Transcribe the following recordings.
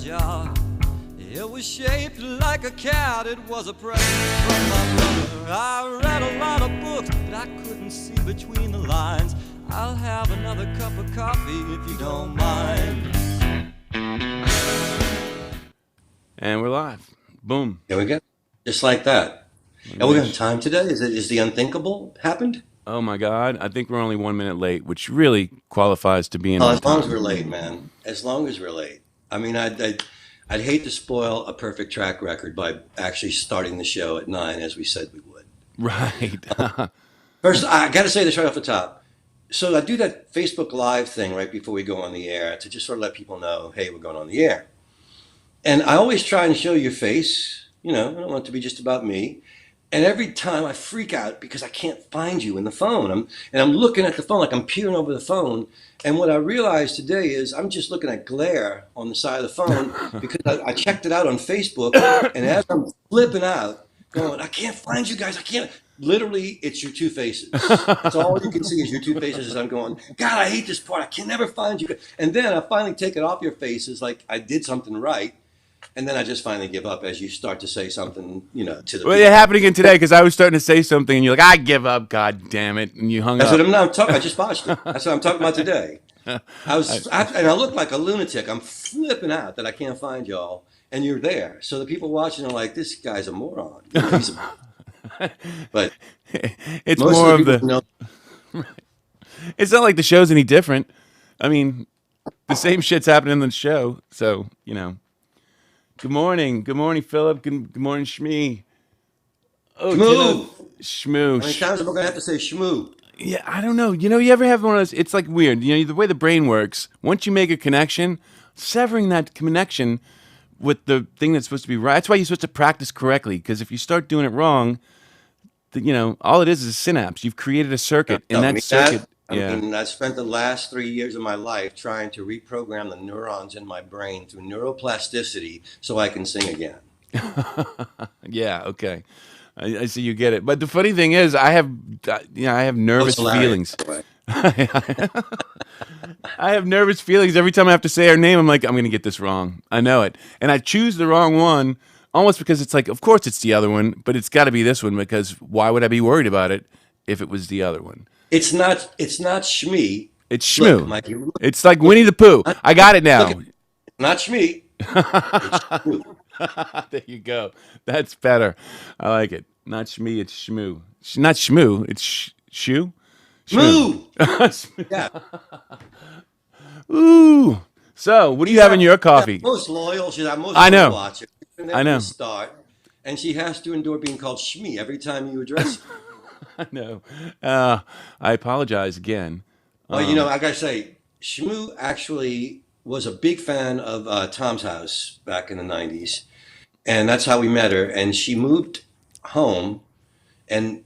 jar. It was shaped like a cat, it was a present from my brother. I read a lot of books, but I couldn't see between the lines. I'll have another cup of coffee if you don't mind. And we're live. Boom. There we go. Just like that. And we're on time today? Is the unthinkable happened? Oh my God. I think we're only 1 minute late, which really qualifies to being Oh, on as long as we're time. late, man. As long as we're late. I mean, I'd hate to spoil a perfect track record by actually starting the show at 9 as we said we would. Right. First, I got to say this right off the top. So I do that Facebook Live thing right before we go on the air to just sort of let people know, hey, we're going on the air. And I always try and show your face. You know, I don't want it to be just about me. And every time I freak out because I can't find you in the phone. I'm looking at the phone like I'm peering over the phone. And what I realized today is I'm just looking at glare on the side of the phone because I checked it out on Facebook. And as I'm flipping out, going, I can't find you guys. I can't. Literally, it's your two faces. That's all you can see is your two faces as I'm going, God, I hate this part. I can never find you. And then I finally take it off your faces like I did something right. And then I just finally give up as you start to say something, you know, to the Well, it people. happened again today because I was starting to say something and you're like, I give up. God damn it. And you hung That's what up. I'm talking. I just botched it. That's what I'm talking about today. And I look like a lunatic. I'm flipping out that I can't find y'all, and you're there. So the people watching are like, "This guy's a moron." You know, he's but It's most of more the of people the, who know. it's not like the show's any different. I mean, the same shit's happening in the show. So, you know, good morning. Good morning, Philip. Good morning, Shmee. Oh, Jenna, Shmoo. How many Shmoosh. times am I gonna have to say shmoo? Yeah, I don't know. You know, you ever have one of those? It's like weird. You know, the way the brain works, once you make a connection, severing that connection with the thing that's supposed to be right. That's why you're supposed to practice correctly. Because if you start doing it wrong, you know, all it is a synapse. You've created a circuit, and Tell that me that. circuit, I yeah. mean, I spent the last 3 years of my life trying to reprogram the neurons in my brain through neuroplasticity so I can sing again. Yeah, okay. I see you get it. But the funny thing is, I have, I have That was nervous hilarious, feelings. by the way. I have nervous feelings every time I have to say her name. I'm like, I'm going to get this wrong. I know it. And I choose the wrong one almost because it's like, of course it's the other one, but it's got to be this one because why would I be worried about it if it was the other one? It's not Shmi. It's Look, Shmoo. Mikey, look, It's like look, Winnie the Pooh. not, I got it look at now. not Shmi. It's Shmoo. There you go. That's better. I like it. Not Shmee, it's Shmoo. Not Shmoo, it's Shoo? Shmoo. Shmoo. Yeah. Ooh. So, what do you She's have in our, your she's our coffee? most loyal. She's our most I loyal know. watcher. She's been there I from the know. start, and she has to endure being called Shmi every time you address her. I know. I apologize again. Well, you know, I gotta say, Shmoo actually was a big fan of Tom's House back in the '90s, and that's how we met her. And she moved home, and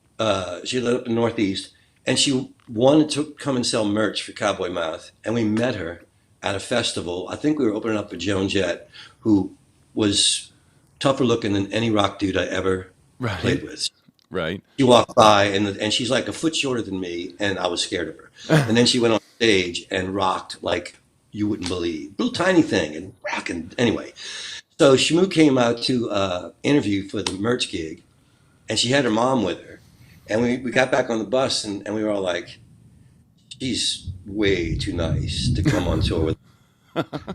she lived up in the Northeast, and she wanted to come and sell merch for Cowboy Mouth. And we met her at a festival. I think we were opening up for Joan Jett, who was tougher looking than any rock dude I ever Right. played with. Right. She walked by, and she's like a foot shorter than me, and I was scared of her. And then she went on stage and rocked like you wouldn't believe. Little tiny thing and rocking. Anyway, so Shamu came out to interview for the merch gig, and she had her mom with her. And we got back on the bus, and we were all like, she's way too nice to come on tour with.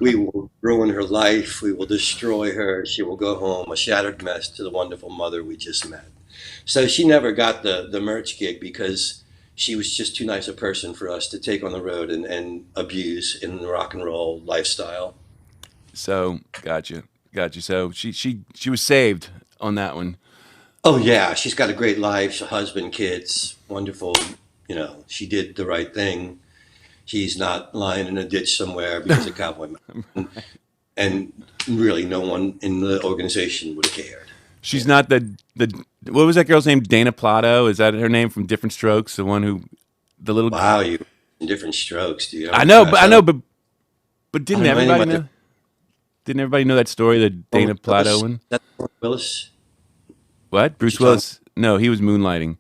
We will ruin her life. We will destroy her. She will go home a shattered mess to the wonderful mother we just met. So she never got the merch gig because she was just too nice a person for us to take on the road and abuse in the rock and roll lifestyle. So, gotcha. Gotcha. So, she was saved on that one. Oh yeah, she's got a great life, a husband, kids, wonderful. You know, she did the right thing. She's not lying in a ditch somewhere because of Cowboy Mountain. And really, no one in the organization would have cared. She's not the what was that girl's name? Dana Plato? Is that her name from Different Strokes? The one who the little Wow, you in different strokes, dude. I'm I know, but impressed. I know, but I didn't don't know everybody anybody. know? Didn't everybody know that story, the Warren Dana Plato Willis. one? That's Warren Willis. What? What Bruce you talking? Willis? No, he was moonlighting.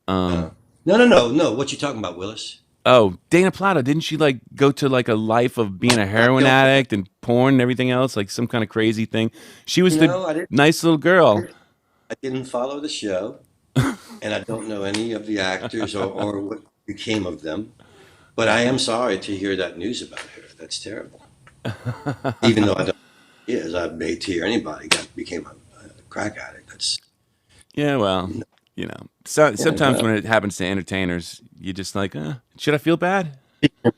Um, No, no, no, no. What you talking about, Willis? Oh, Dana Plato, didn't she like go to like a life of being a heroin addict and porn and everything else, like some kind of crazy thing? She was the I didn't. nice little girl. I didn't follow the show, and I don't know any of the actors or what became of them. But I am sorry to hear that news about her. That's terrible. Even though I don't know who she is, I'd hate to hear anybody became a crack addict. That's Yeah, well, so yeah. sometimes when it happens to entertainers, you just like, should I feel bad?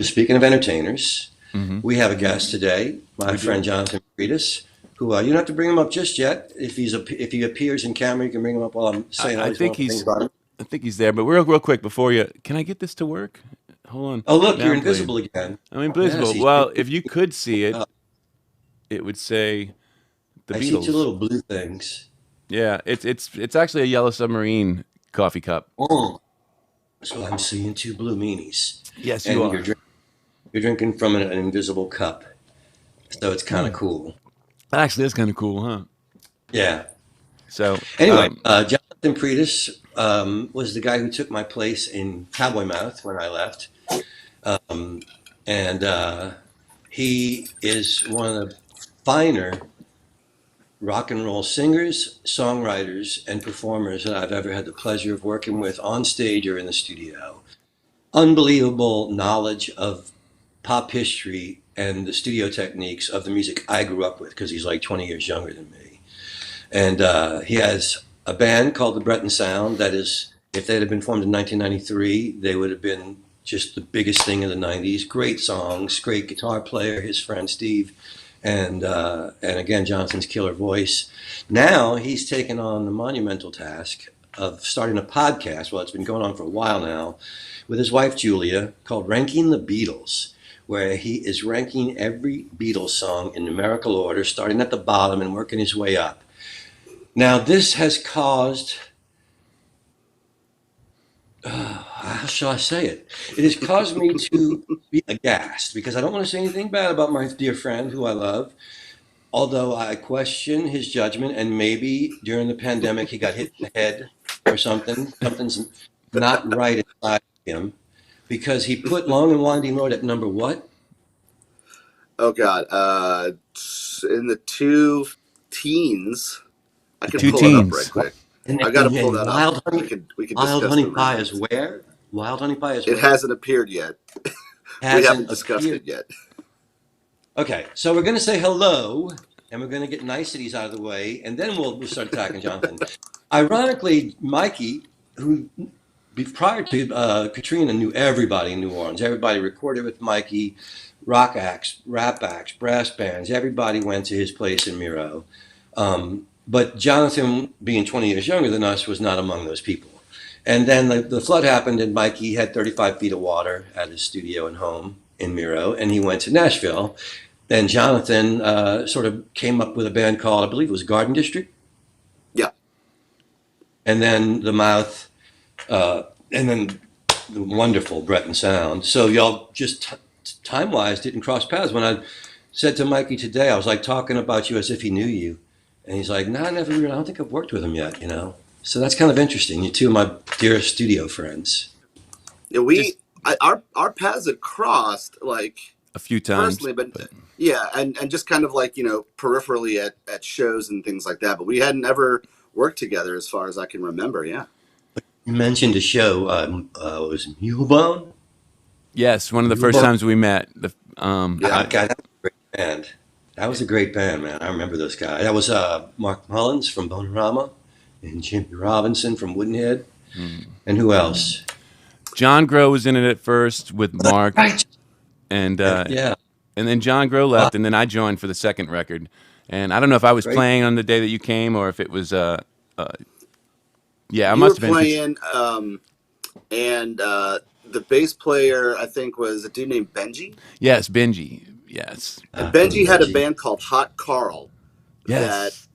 Speaking of entertainers, Hmm. we have a guest today, my We do. friend Jonathan Pretus, who you don't have to bring him up just yet. If he appears in camera, you can bring him up while I'm saying all I these think wonderful things about him. I think he's there. But real quick before you, can I get this to work? Hold on. Oh, look, you're Now playing. invisible again. I'm Yes, invisible. he's. Well, if you could see it, Uh, it would say the I see two Beatles. little blue things. Yeah, it's actually a yellow submarine coffee cup. Oh, so I'm seeing two blue meanies, Yes, you and are. you're drinking from an invisible cup, so it's kind of Hmm. cool. That actually is kind of cool, huh? Yeah. So, Anyway, Jonathan Pretus was the guy who took my place in Cowboy Mouth when I left, and he is one of the finer rock and roll singers, songwriters, and performers that I've ever had the pleasure of working with on stage or in the studio. Unbelievable knowledge of pop history and the studio techniques of the music I grew up with because he's like 20 years younger than me. And he has a band called the Breton Sound that is, if they had been formed in 1993, they would have been just the biggest thing in the 90s. Great songs, great guitar player, his friend Steve, and again, Johnson's killer voice. Now he's taken on the monumental task of starting a podcast. Well, it's been going on for a while now with his wife Julia called Ranking the Beatles, where he is ranking every Beatles song in numerical order, starting at the bottom and working his way up. Now, this has caused, how shall I say it? It has caused me to be aghast because I don't want to say anything bad about my dear friend who I love, although I question his judgment and maybe during the pandemic he got hit in the head or something. Something's not right inside him because he put Long and Winding Road at number what? Oh God, in the two teens, I the can two pull it up right teens. quick. And, I got to and, pull and that up. We could Wild discuss Honey the Pie is rankings. where? Wild Honey Pie is It where? hasn't appeared yet. We haven't Hasn't discussed appeared. it yet. Okay, so we're going to say hello, and we're going to get niceties out of the way, and then we'll start attacking Jonathan. Ironically, Mikey, who prior to Katrina knew everybody in New Orleans. Everybody recorded with Mikey, rock acts, rap acts, brass bands. Everybody went to his place in Miro. But Jonathan, being 20 years younger than us, was not among those people. And then the flood happened, and Mikey had 35 feet of water at his studio and home in Miro, and he went to Nashville. Then Jonathan sort of came up with a band called, I believe it was Garden District, Yeah. and then the Mouth, and then the wonderful Breton Sound. So y'all just time-wise didn't cross paths. When I said to Mikey today, I was like talking about you as if he knew you. And he's like, no, I don't think I've worked with him yet. So that's kind of interesting. You're two of my dearest studio friends. Yeah, Just our paths had crossed like a few times, personally, but but yeah, and just kind of like peripherally at shows and things like that. But we hadn't ever worked together as far as I can remember. Yeah. You mentioned a show, was it Mulebone? yes, one of the first Mulebone? times we met. Yeah. God, that was a great band. That was a great band, man. I remember those guys. That was Mark Mullins from Bonerama and Jimmy Robinson from Woodenhead. And who else? John Grow was in it at first with Mark, Right. and Yeah. then John Grow left, and then I joined for the second record. And I don't know if I was Great. playing on the day that you came or if it was yeah, I You were must have been. playing, and the bass player I think was a dude named Benji. Yes, Benji. Yes. And Benji had a Benji. band called Hot Carl that Yes.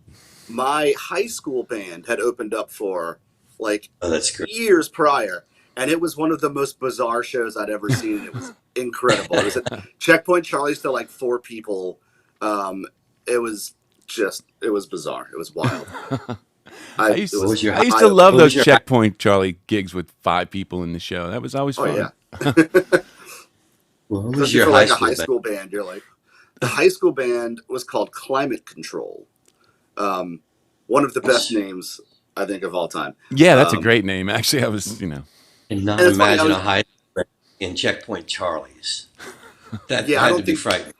my high school band had opened up for like Oh, that's great. years prior. And it was one of the most bizarre shows I'd ever seen. It was incredible. It was at Checkpoint Charlie's to like 4 people. It was bizarre. It was wild. I used it What was your I used to high? love What those was your Checkpoint Charlie gigs with 5 people in the show. That was always Oh fun. yeah. Well, who was Especially your for high like a school high band? school band. You're like, the high school band was called Climate Control. Um, One of the best names I think of all time. Yeah, that's a Um, great name. Actually, I was, you know. Cannot and it's funny. I imagine a was high school band in Checkpoint Charlie's. That Yeah, I had to don't be think frightening.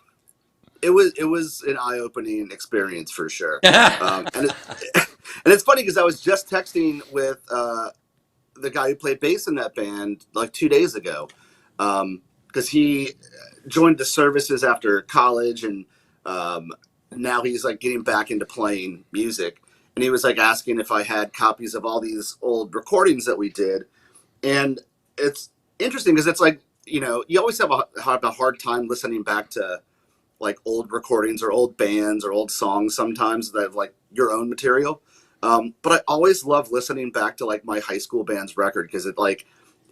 it was an eye opening experience for sure. And and it's funny because I was just texting with the guy who played bass in that band like 2 days ago, because he joined the services after college, and um, now he's like getting back into playing music. And he was like asking if I had copies of all these old recordings that we did, and it's interesting because it's like, you always have a hard time listening back to like old recordings or old bands or old songs sometimes that have like your own material. But I always love listening back to like my high school band's record because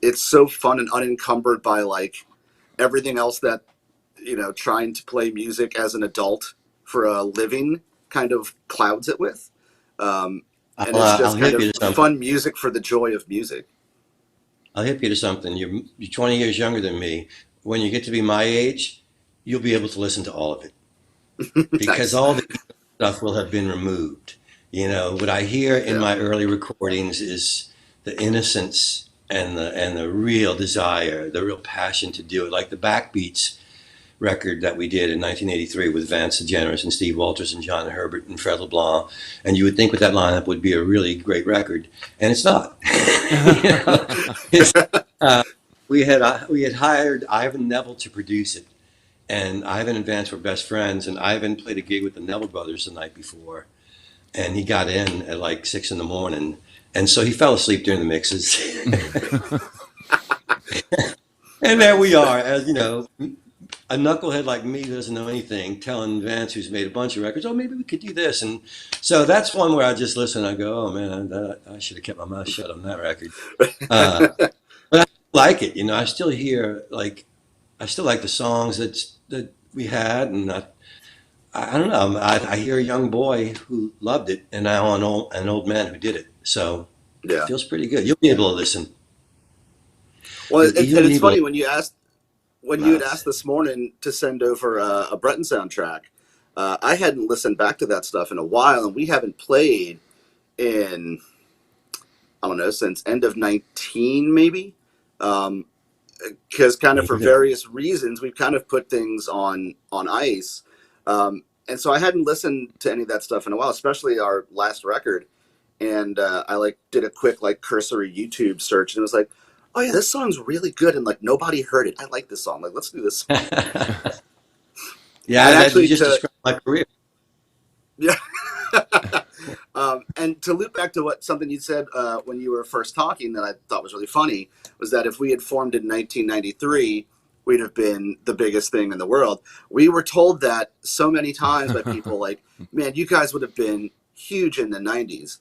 it's so fun and unencumbered by like everything else that, trying to play music as an adult for a living kind of clouds it with. Um, and it's I'll just kind hip of you to something. fun music for the joy of music. I'll hip you to something. You're 20 years younger than me. When you get to be my age, you'll be able to listen to all of it because Nice. all the stuff will have been removed. What I hear in Yeah. my early recordings is the innocence and the real desire, the real passion to do it. Like the Backbeats record that we did in 1983 with Vance DeGeneres and Steve Walters and John Herbert and Fred LeBlanc. And you would think with that lineup would be a really great record, and it's not. It's, we had hired Ivan Neville to produce it, and Ivan and Vance were best friends. And Ivan played a gig with the Neville brothers the night before, and he got in at like 6 in the morning, and so he fell asleep during the mixes. And there we are, as a knucklehead like me who doesn't know anything, telling Vance, who's made a bunch of records, oh, maybe we could do this. And so that's one where I just listen. I go, oh man, I should have kept my mouth shut on that record. But I like it. I still hear I still like the songs that we had, and I don't know. I hear a young boy who loved it, and now an old man who did it. So it Yeah. feels pretty good. You'll be able to listen. Well, You'll and be it's able funny to. when you had asked this morning to send over a Breton soundtrack. I hadn't listened back to that stuff in a while, and we haven't played in, I don't know, since end of 19 maybe. Because kind of for various reasons, we've kind of put things on ice. And so I hadn't listened to any of that stuff in a while, especially our last record. And I like did a quick like cursory YouTube search, and it was like, oh yeah, this song's really good, and like nobody heard it. I like this song. Like, let's do this song. Yeah, And you actually, just described my career. yeah. And to loop back to something you said when you were first talking that I thought was really funny was that if we had formed in 1993, we'd have been the biggest thing in the world. We were told that so many times by people like, man, you guys would have been huge in the 90s.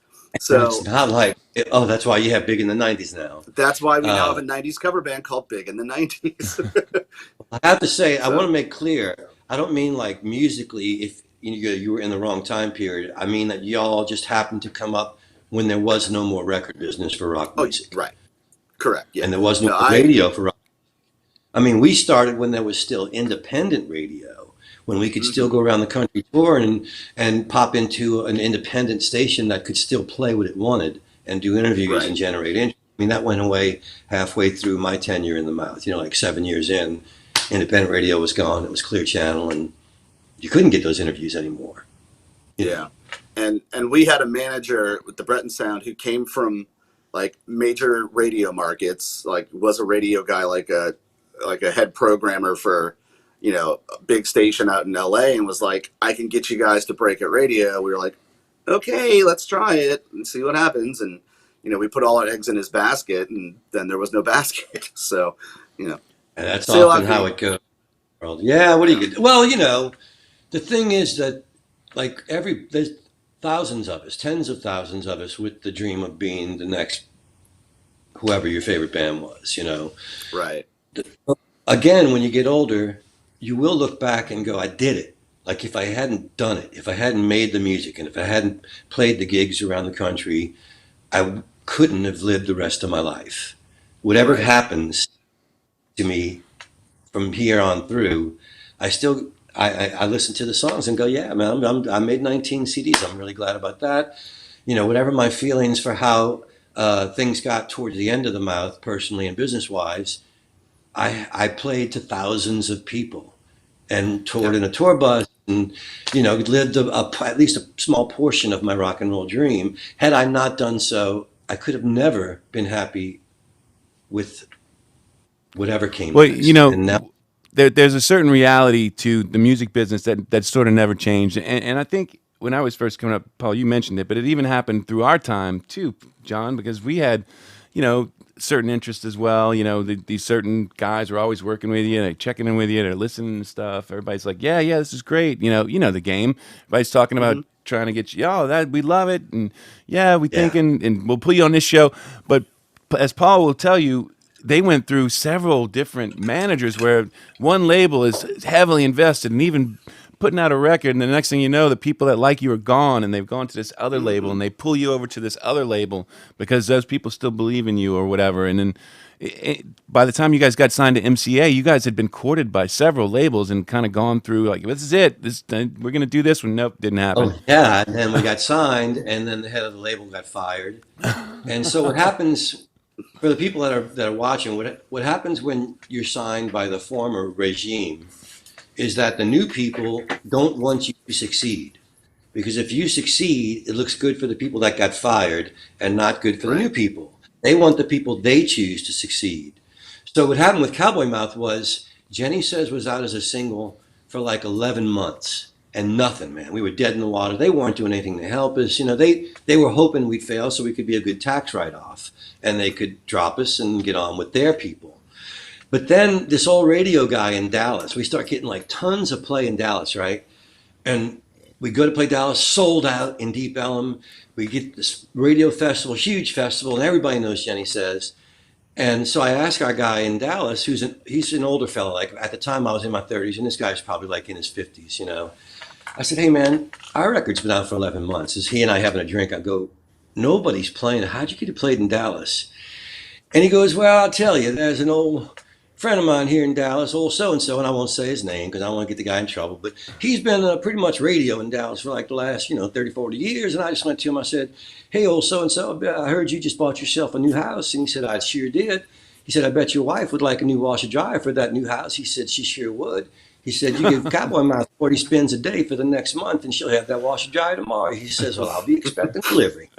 And it's So not like, oh, that's why you have Big in the 90s now. that's why we now have Uh, a 90s cover band called Big in the 90s. I have to say, I want So, to make clear, I don't mean like musically, if you were in the wrong time period. I mean that y'all just happened to come up when there was no more record business for rock oh, music, right. Correct. Yeah. and there was no No, more radio for rock. I mean, we started when there was still independent radio, when we could still mhm, go around the country touring and pop into an independent station that could still play what it wanted and do interviews right. and generate interest. I mean, that went away halfway through my tenure in the mouth. Like 7 years in, independent radio was gone. It was Clear Channel, and you couldn't get those interviews anymore. You know, Yeah. And we had a manager with the Breton Sound who came from like major radio markets, like was a radio guy, like a head programmer for, a big station out in LA, and was like, I can get you guys to break at radio. We were like, okay, let's try it and see what happens. And, we put all our eggs in his basket, and then there was no basket. So, and that's c'est la often how vie. it goes. Yeah, what do Yeah. you get? Well, the thing is that like there's thousands of us, tens of thousands of us with the dream of being the next whoever your favorite band was. Right. Again, when you get older, you will look back and go, I did it. Like if I hadn't done it, if I hadn't made the music, and if I hadn't played the gigs around the country, couldn't have lived the rest of my life. Whatever Right. happens, to me from here on through, I still I listen to the songs and go, yeah, man, I made 19 CDs. I'm really glad about that. You know, whatever my feelings for how things got towards the end of the mouth, personally and business wise, I played to thousands of people and toured in a tour bus and, you know, lived at least a small portion of my rock and roll dream. Had I not done so, I could have never been happy with whatever came Well, next. And now, there's a certain reality to the music business that sort of never changed. And I think when I was first coming up, Paul, you mentioned it, but it even happened through our time too, John, because we had, certain interests as well. These certain guys were always working with you, they're checking in with you, they're listening to stuff. Everybody's like, yeah, this is great. You know the game. Everybody's talking about trying to get you, that we love it, and yeah, we yeah. thinking, and we'll put you on this show. But as Paul will tell you, they went through several different managers where one label is heavily invested and even putting out a record, and the next thing you know, the people that like you are gone, and they've gone to this other label, and they pull you over to this other label because those people still believe in you or whatever. And then by the time you guys got signed to MCA, you guys had been courted by several labels and kind of gone through like, this is it. We're going to do this one. Nope, didn't happen. Oh, yeah. And then we got signed, and then the head of the label got fired. And so what happens for the people that are watching, what happens when you're signed by the former regime is that the new people don't want you to succeed. Because if you succeed, it looks good for the people that got fired and not good for the new people. They want the people they choose to succeed. So what happened with Cowboy Mouth was Jenny Says was out as a single for like 11 months and nothing, man. We were dead in the water. They weren't doing anything to help us. They were hoping we'd fail so we could be a good tax write-off and they could drop us and get on with their people. But then this old radio guy in Dallas, we start getting like tons of play in Dallas, right? And we go to play Dallas, sold out in Deep Ellum. We get this radio festival, huge festival, and everybody knows Jenny Says. And so I asked our guy in Dallas, he's an older fellow. Like at the time I was in my 30s, and this guy's probably like in his 50s, I said, hey man, our record's been out for 11 months. Is he and I having a drink? I go, nobody's playing it. How'd you get it played in Dallas? And he goes, well, I'll tell you, there's an old friend of mine here in Dallas, old so-and-so, and I won't say his name because I don't want to get the guy in trouble, but he's been pretty much radio in Dallas for like the last, 30, 40 years. And I just went to him, I said, hey, old so-and-so, I heard you just bought yourself a new house. And he said, I sure did. He said, I bet your wife would like a new washer dryer for that new house. He said, she sure would. He said, you give Cowboy Mouth 40 spins a day for the next month, and she'll have that washer dryer tomorrow. He says, well, I'll be expecting delivery.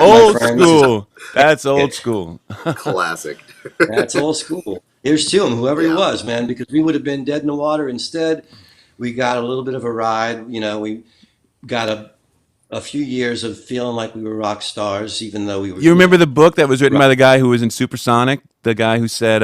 Old school. That's old school. Classic. That's old school. Here's to him, whoever he was, man, because we would have been dead in the water. Instead, we got a little bit of a ride. We got a few years of feeling like we were rock stars, even though we were. You remember the book that was written by the guy who was in Supersonic? The guy who said,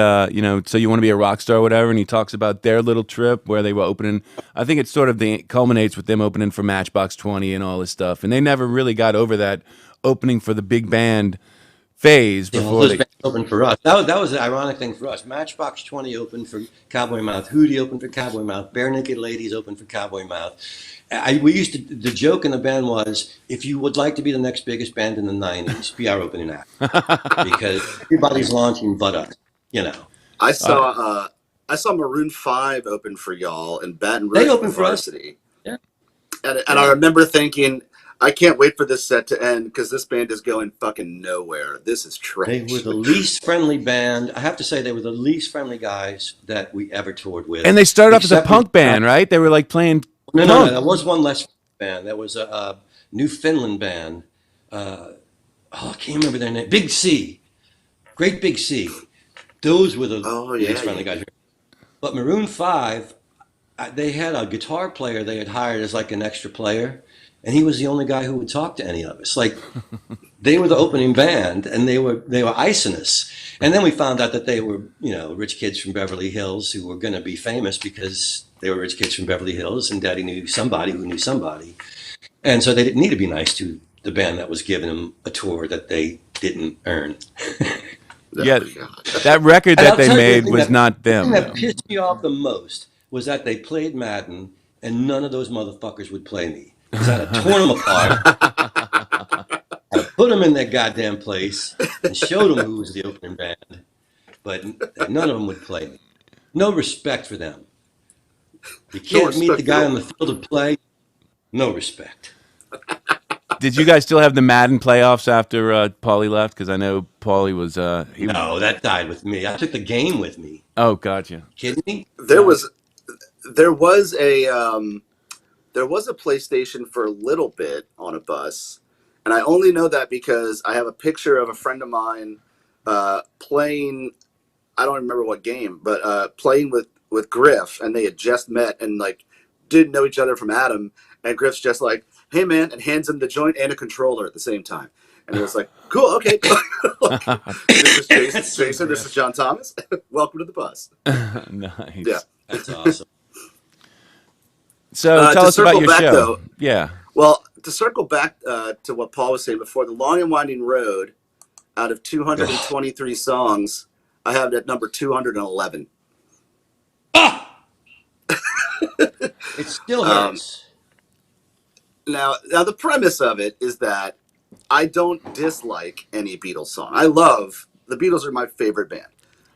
so you want to be a rock star or whatever, and he talks about their little trip where they were opening. I think it sort of culminates with them opening for Matchbox 20 and all this stuff, and they never really got over that opening for the big band phase before they opened for us. That was the ironic thing for us. Matchbox 20 opened for Cowboy Mouth. Hootie opened for Cowboy Mouth. Bare Naked Ladies opened for Cowboy Mouth. The joke in the band was, if you would like to be the next biggest band in the 90s, be our opening act. Because everybody's launching but us, I saw Maroon 5 open for y'all in Baton Rouge. They opened for us. Yeah. And I remember thinking, I can't wait for this set to end because this band is going fucking nowhere. This is trash. They were the least friendly band. I have to say, they were the least friendly guys that we ever toured with. And they started off as a punk band, right? They were like playing. No. There was one less band. There was a New Finland band. I can't remember their name. Big C. Great Big C. Those were the least friendly guys. But Maroon 5, they had a guitar player they had hired as like an extra player. And he was the only guy who would talk to any of us. Like, they were the opening band, and they were icing us. And then we found out that they were, rich kids from Beverly Hills who were going to be famous because they were rich kids from Beverly Hills, and Daddy knew somebody who knew somebody. And so they didn't need to be nice to the band that was giving them a tour that they didn't earn. Yeah, that record that they made was not them. The thing that pissed me off the most was that they played Madden, and none of those motherfuckers would play me. Because I'd have torn them apart. I put them in their goddamn place and showed them who was the opening band. but none of them would play me. No respect for them. You No can't meet the respect guy at on all. the field of play. No respect. Did you guys still have the Madden playoffs after Paulie left? Because I know Paulie was No, that died with me. I took the game with me. Oh, gotcha. Kidding me? There No. was there was a there was a PlayStation for a little bit on a bus, and I only know that because I have a picture of a friend of mine playing. I don't remember what game, but playing with Griff, and they had just met and like didn't know each other from Adam, and Griff's just like, "Hey man," and hands him the joint and a controller at the same time, and it was like, "Cool, okay." This is Jason. That's so Jason, this is Griff. John Thomas. Welcome to the bus. Nice. Yeah. That's awesome. So tell To us about circle your back, show. though, Yeah. well, to circle back to what Paul was saying before, the Long and Winding Road, out of 223 songs, I have it at number 211. It still Um, hurts. Now, the premise of it is that I don't dislike any Beatles song. I love the Beatles are my favorite band.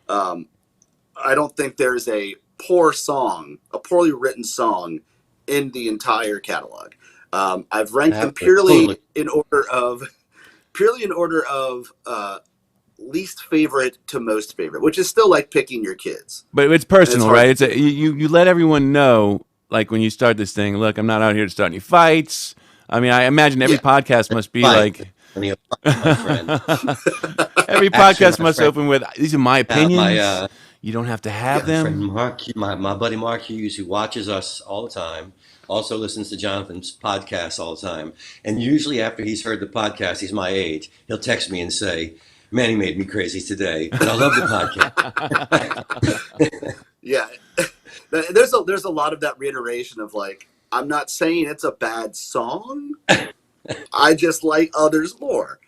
I don't think there's a poor song, a poorly written song in the entire catalog. I've ranked them Totally. purely in order of least favorite to most favorite, which is still like picking your kids. But it's personal, hard right? to It's a, you let everyone know, like when you start this thing, look, I'm not out here to start any fights. I mean, I imagine every Yeah. podcast must be Fight. like, My friend. every Actually, podcast my must friend- open with, these are my opinions. my you don't have to have my friend them. Mark, my buddy Mark Hughes, who watches us all the time, also listens to Jonathan's podcast all the time. And usually after he's heard the podcast, he's my age, he'll text me and say, "Man, he made me crazy today, but I love the podcast." Yeah, there's a lot of that reiteration of like, I'm not saying it's a bad song. I just like others more.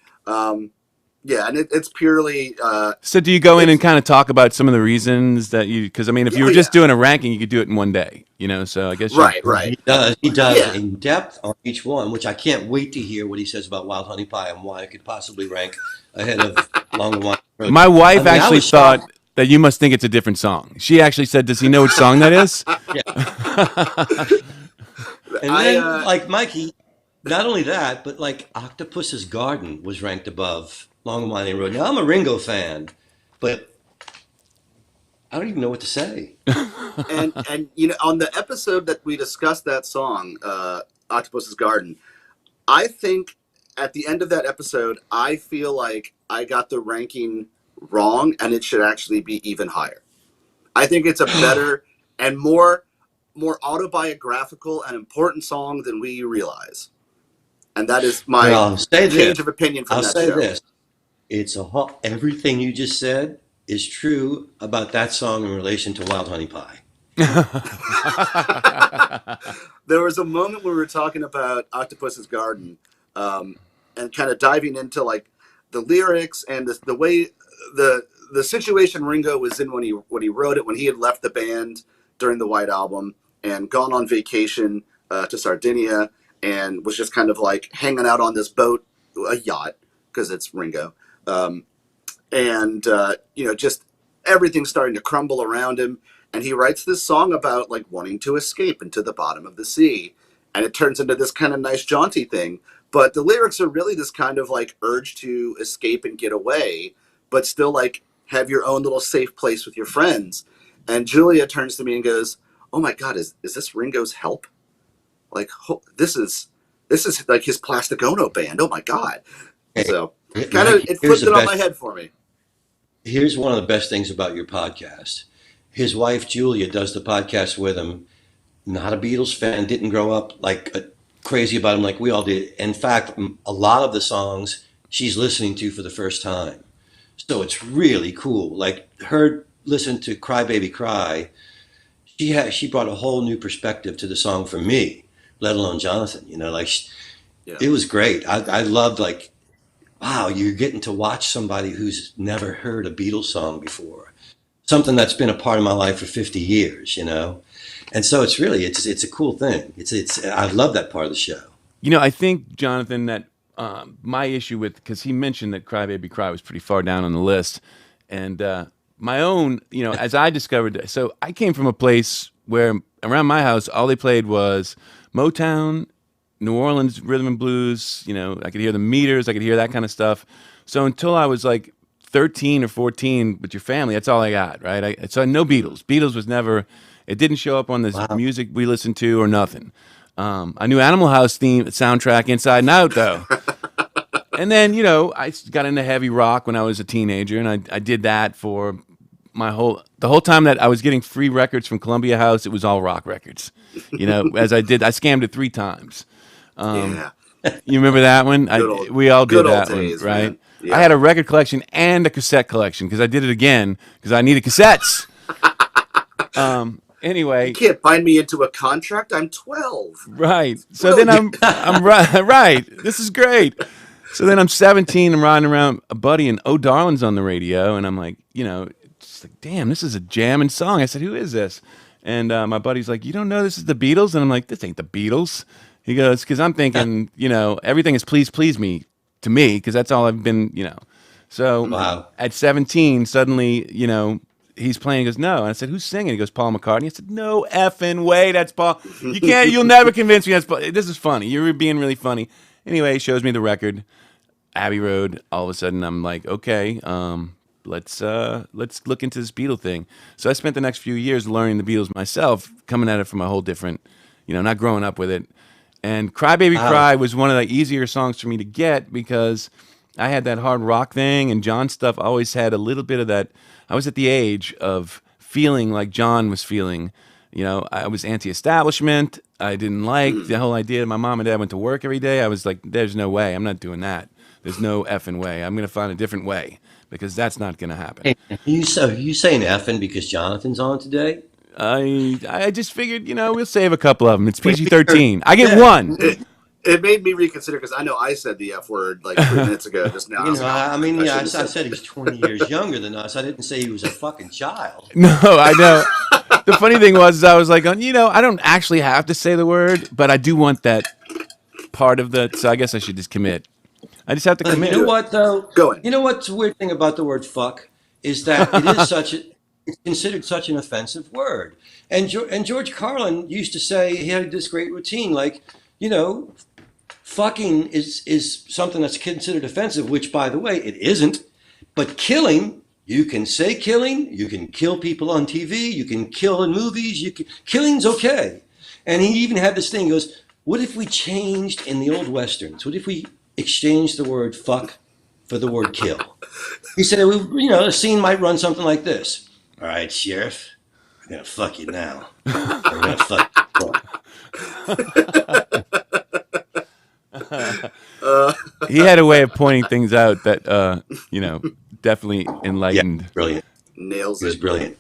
Yeah, and it's purely So do you go in and kind of talk about some of the reasons that you, because I mean, if you Yeah, were just yeah. doing a ranking, you could do it in one day, you know? So I guess you, right. He does Yeah. in depth on each one, which I can't wait to hear what he says about Wild Honey Pie and why it could possibly rank ahead of Long and Winding Road. My wife I mean, I actually was thought shocked. that you must think it's a different song. She actually said, does he know which song that is? And then, like Mikey, not only that, but like Octopus's Garden was ranked above Long and Winding Road. Now I'm a Ringo fan, but I don't even know what to say. and you know, on the episode that we discussed that song, Octopus's Garden, I think at the end of that episode, I feel like I got the ranking wrong, and it should actually be even higher. I think it's a better and more autobiographical and important song than we realize, and that is my Well, I'll say change this. of opinion from I'll that say show. this. It's everything you just said is true about that song in relation to Wild Honey Pie. There was a moment when we were talking about Octopus's Garden, and kind of diving into like the lyrics and the way the situation Ringo was in when he wrote it, when he had left the band during the White Album and gone on vacation to Sardinia and was just kind of like hanging out on this boat, a yacht, because it's Ringo, and you know, just everything's starting to crumble around him. And he writes this song about like wanting to escape into the bottom of the sea. And it turns into this kind of nice jaunty thing. But the lyrics are really this kind of like urge to escape and get away, but still like have your own little safe place with your friends. And Julia turns to me and goes, "Oh my God, is this Ringo's Help? Like, this is like his Plastic Ono band. Oh my God." So kind of, it flipped it on my head for me. Here's one of the best things about your podcast. His wife, Julia, does the podcast with him. Not a Beatles fan, didn't grow up like crazy about him like we all did. In fact, a lot of the songs she's listening to for the first time. So it's really cool. Like her listen to Cry Baby Cry, she brought a whole new perspective to the song for me, let alone Jonathan. You know, like Yeah. it was great. I loved like, wow, you're getting to watch somebody who's never heard a Beatles song before. Something that's been a part of my life for 50 years, you know? And so it's a cool thing. I love that part of the show. You know, I think, Jonathan, that my issue with, because he mentioned that Cry Baby Cry was pretty far down on the list, and my own, as I discovered. So I came from a place where around my house, all they played was Motown, New Orleans rhythm and blues. I could hear the Meters, I could hear that kind of stuff. So until I was like 13 or 14 with your family, that's all I got, right? So no Beatles. Beatles was never, it didn't show up on this Wow. music we listened to or nothing. I knew Animal House theme soundtrack inside and out though. And then, I got into heavy rock when I was a teenager, and I did that for the whole time that I was getting free records from Columbia House. It was all rock records. As I scammed it 3 times. Yeah. You remember that one? We all did good old that days, one, right? man. Yeah. I had a record collection and a cassette collection because I did it again because I needed cassettes. Anyway, You can't bind me into a contract. I'm 12. right. So then I'm right. Right. This is great. So then I'm 17. I'm riding around a buddy, and Oh Darling's on the radio, and I'm like, it's like, damn, this is a jamming song. I said, who is this? And my buddy's like, you don't know this is the Beatles? And I'm like, this ain't the Beatles. He goes, because I'm thinking, everything is please, please me to me, because that's all I've been, So Wow. at 17, suddenly, he's playing. He goes, no. And I said, who's singing? He goes, Paul McCartney. I said, no effing way. That's Paul. You'll never convince me that's Paul. This is funny. You're being really funny. Anyway, he shows me the record, Abbey Road. All of a sudden, I'm like, okay, let's look into this Beatle thing. So I spent the next few years learning the Beatles myself, coming at it from a whole different, not growing up with it. And Cry Baby Cry was one of the easier songs for me to get because I had that hard rock thing, and John's stuff always had a little bit of that. I was at the age of feeling like John was feeling. I was anti-establishment. I didn't like the whole idea. My mom and dad went to work every day. I was like, there's no way. I'm not doing that. There's no effing way. I'm going to find a different way because that's not going to happen. Hey, you saying effing because Jonathan's on today? I just figured, we'll save a couple of them. It's PG-13. I get one. It made me reconsider because I know I said the F word like 3 minutes ago just now. I said he's 20 years younger than us. I didn't say he was a fucking child. No, I know. The funny thing was, I was like, I don't actually have to say the word, but I do want that part of the. So I guess I should just commit. I just have to commit. You know what though? Go ahead. You know what's the weird thing about the word fuck is that it's considered such an offensive word. And George Carlin used to say he had this great routine, like, fucking is something that's considered offensive, which by the way, it isn't. But killing, you can say killing, you can kill people on TV, you can kill in movies, killing's okay. And he even had this thing, he goes, what if we changed in the old Westerns? What if we exchanged the word fuck for the word kill? He said, a scene might run something like this. All right, Sheriff, we're going to fuck you now. We're going to fuck you. He had a way of pointing things out that, definitely enlightened. Yeah, brilliant. Nails It was it. brilliant.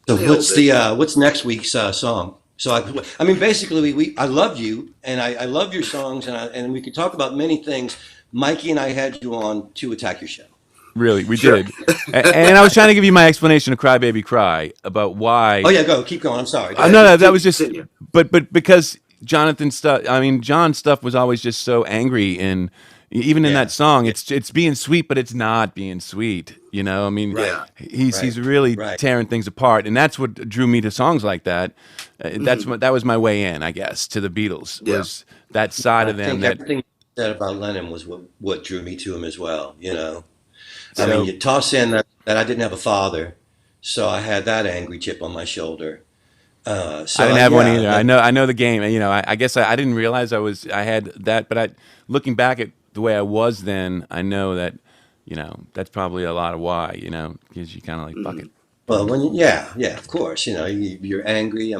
So what's next week's song? So I mean, basically, I love you, and I love your songs, and we could talk about many things. Mikey and I had you on to attack your show. Really, we did. And I was trying to give you my explanation of Cry Baby Cry about why. Oh yeah, keep going. I'm sorry. No, that was just. Continue. But because Jonathan's stuff. I mean, John's stuff was always just so angry, and even in that song, it's being sweet, but it's not being sweet. I mean, Right. he's really tearing things apart, and that's what drew me to songs like that. That was my way in, I guess, to the Beatles. Was that side of them? I think everything you said about Lennon was what drew me to him as well. I mean, you toss in that I didn't have a father, so I had that angry chip on my shoulder. So I didn't have one either. I know the game. I guess I didn't realize I had that, but looking back at the way I was then, I know that that's probably a lot of why. Because you kind of like fuck it. Well, of course. You're angry.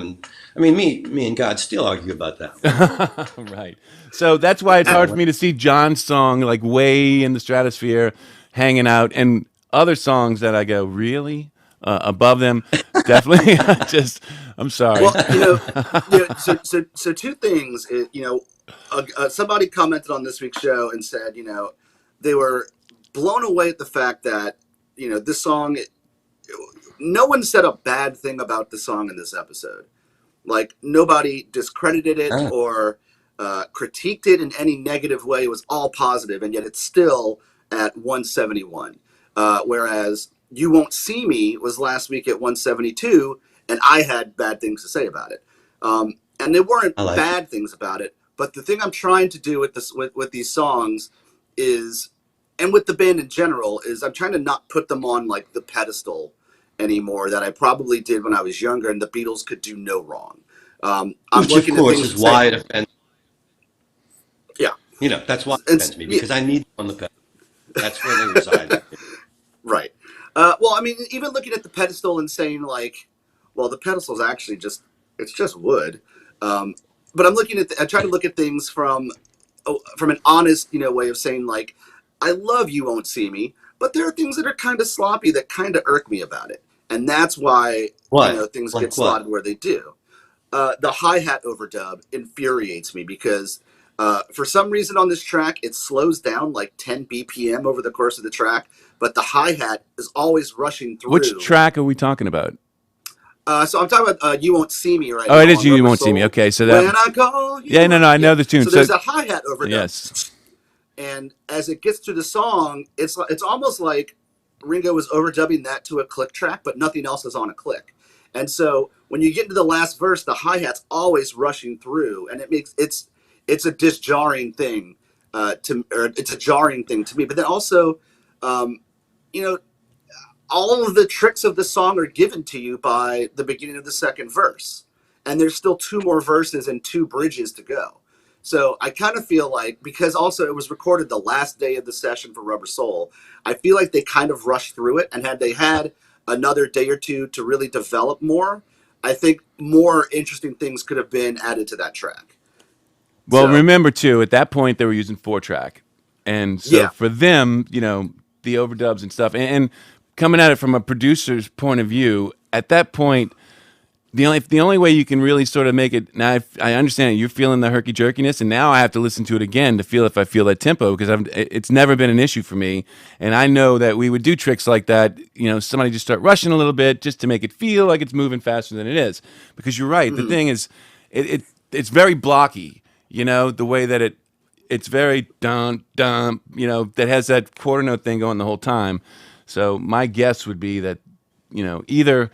Me and God still argue about that. Right. So that's why it's hard for me to see John's song like way in the stratosphere, hanging out, and other songs that I go really above them. Definitely. I'm sorry. Well, so 2 things. Somebody commented on this week's show and said, they were blown away at the fact that this song. No one said a bad thing about the song in this episode. Like, nobody discredited it or critiqued it in any negative way. It was all positive, and yet it's still at 171. Whereas You Won't See Me was last week at 172, and I had bad things to say about it. And they weren't I like it. bad things about it, but the thing I'm trying to do with this with these songs is, and with the band in general, is I'm trying to not put them on like the pedestal anymore that I probably did when I was younger, and the Beatles could do no wrong. I'm Which, of looking at course, things is and saying, why it offends. yeah, That's why it and offends me, yeah, because I need them on the pedal. That's where they reside. right. Well, I mean, even looking at the pedestal and saying like, well, the pedestal is actually just, it's just wood. Um, but I try to look at things from an honest, way of saying like, I love You Won't See Me, but there are things that are kind of sloppy that kind of irk me about it, and that's why What? things get Like what? slotted where they do. The hi-hat overdub infuriates me because for some reason on this track it slows down like 10 BPM over the course of the track, but the hi-hat is always rushing Which through. track are we talking about? So I'm talking about You Won't See Me right Oh, it now is on You Rubber Won't See Me. Soul. Okay, so that. When I call Yeah, you no, up. no, I Yeah. know the tune. So So there's a hi-hat overdub. yes. And as it gets to the song, it's almost like Ringo was overdubbing that to a click track, but nothing else is on a click. And so when you get into the last verse, the hi-hat's always rushing through, and it's a disjarring thing or it's a jarring thing to me. But then also, um, you know, all of the tricks of the song are given to you by the beginning of the second verse. And there's still two more verses and two bridges to go. So I kind of feel like, because also it was recorded the last day of the session for Rubber Soul, I feel like they kind of rushed through it. And had they had another day or two to really develop more, I think more interesting things could have been added to that track. Well, So, remember too, at that point they were using 4-track, and so yeah. for them, the overdubs and stuff, and coming at it from a producer's point of view, at that point, the only way you can really sort of make it. Now I understand it, you're feeling the herky jerkiness, and now I have to listen to it again to feel if I feel that tempo, because it's never been an issue for me, and I know that we would do tricks like that. Somebody just start rushing a little bit just to make it feel like it's moving faster than it is, because you're right. The thing is, it's very blocky. The way that it's very dun dun. That has that quarter note thing going the whole time. So my guess would be that either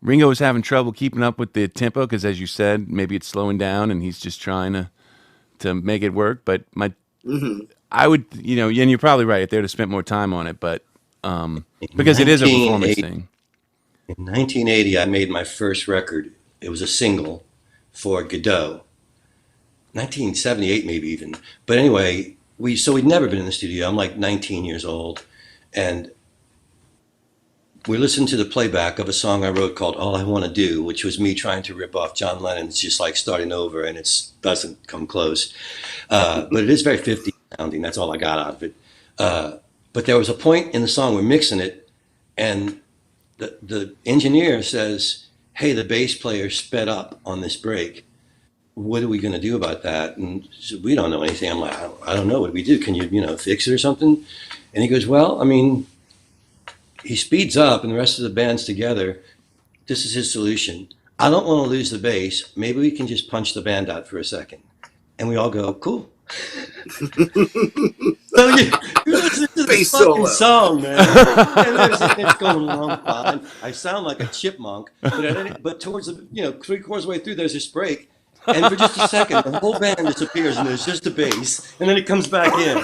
Ringo was having trouble keeping up with the tempo because, as you said, maybe it's slowing down and he's just trying to make it work. But I would, and you're probably right. If they'd have spent more time on it, but In because it is a performance 1980, thing. in 1980, I made my first record. It was a single for Godot. 1978, maybe even. But anyway, we'd never been in the studio. I'm like 19 years old, and we listened to the playback of a song I wrote called "All I Want to Do," which was me trying to rip off John Lennon's "Just Like Starting Over," and it doesn't come close. But it is very 50s sounding. That's all I got out of it. But there was a point in the song we're mixing it, and the engineer says, "Hey, the bass player sped up on this break. What are we going to do about that?" And she said, "We don't know anything." I'm like, I don't know. What do we do? Can you, fix it or something?" And he goes, "Well, I mean, he speeds up and the rest of the band's together. This is his solution. I don't want to lose the bass. Maybe we can just punch the band out for a second." And we all go, "Cool." So you listen to this Bass fucking solo. song, man. And it's going along fine. I sound like a chipmunk, but towards the, three-quarters way through, there's this break. And for just a second, the whole band disappears and there's just a bass. And then it comes back in.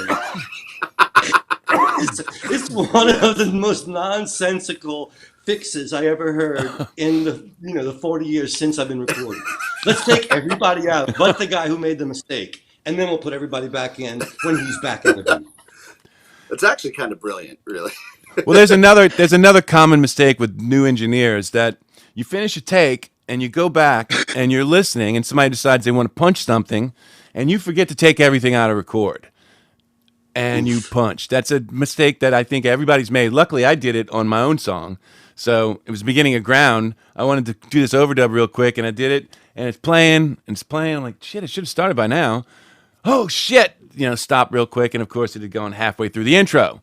It's one of the most nonsensical fixes I ever heard in the 40 years since I've been recording. Let's take everybody out but the guy who made the mistake, and then we'll put everybody back in when he's back in the booth. It's actually kind of brilliant, really. Well, there's another common mistake with new engineers that you finish a take and you go back and you're listening and somebody decides they want to punch something and you forget to take everything out of record and you punch. That's a mistake that I think everybody's made. Luckily, I did it on my own song. So it was the beginning of Ground. I wanted to do this overdub real quick and I did it and it's playing. I'm like, shit, it should have started by now. Oh, shit. Stop real quick. And of course, it had gone halfway through the intro.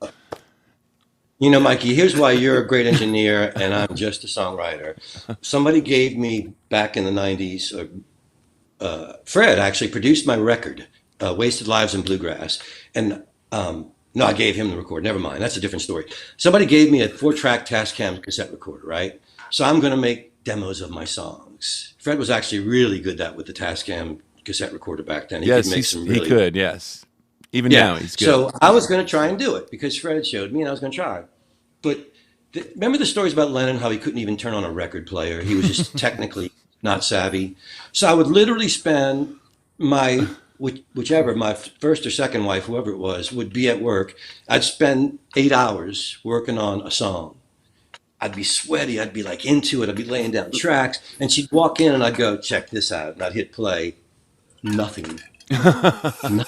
Mikey, here's why you're a great engineer and I'm just a songwriter. Somebody gave me back in the 90s, Fred actually produced my record, Wasted Lives in Bluegrass. And No, I gave him the recorder. Never mind. That's a different story. Somebody gave me a 4-track Tascam cassette recorder, right? So I'm going to make demos of my songs. Fred was actually really good with the Tascam cassette recorder back then. He Yes, could make some he really could. Yes, even yeah. now he's good. So I was going to try and do it because Fred showed me, and I was going to try. But remember the stories about Lennon, how he couldn't even turn on a record player? He was just technically not savvy. So I would literally spend whichever, my first or second wife, whoever it was, would be at work. I'd spend 8 hours working on a song. I'd be sweaty. I'd be like into it. I'd be laying down tracks. And she'd walk in and I'd go, check this out. And I'd hit play. Nothing. Nothing.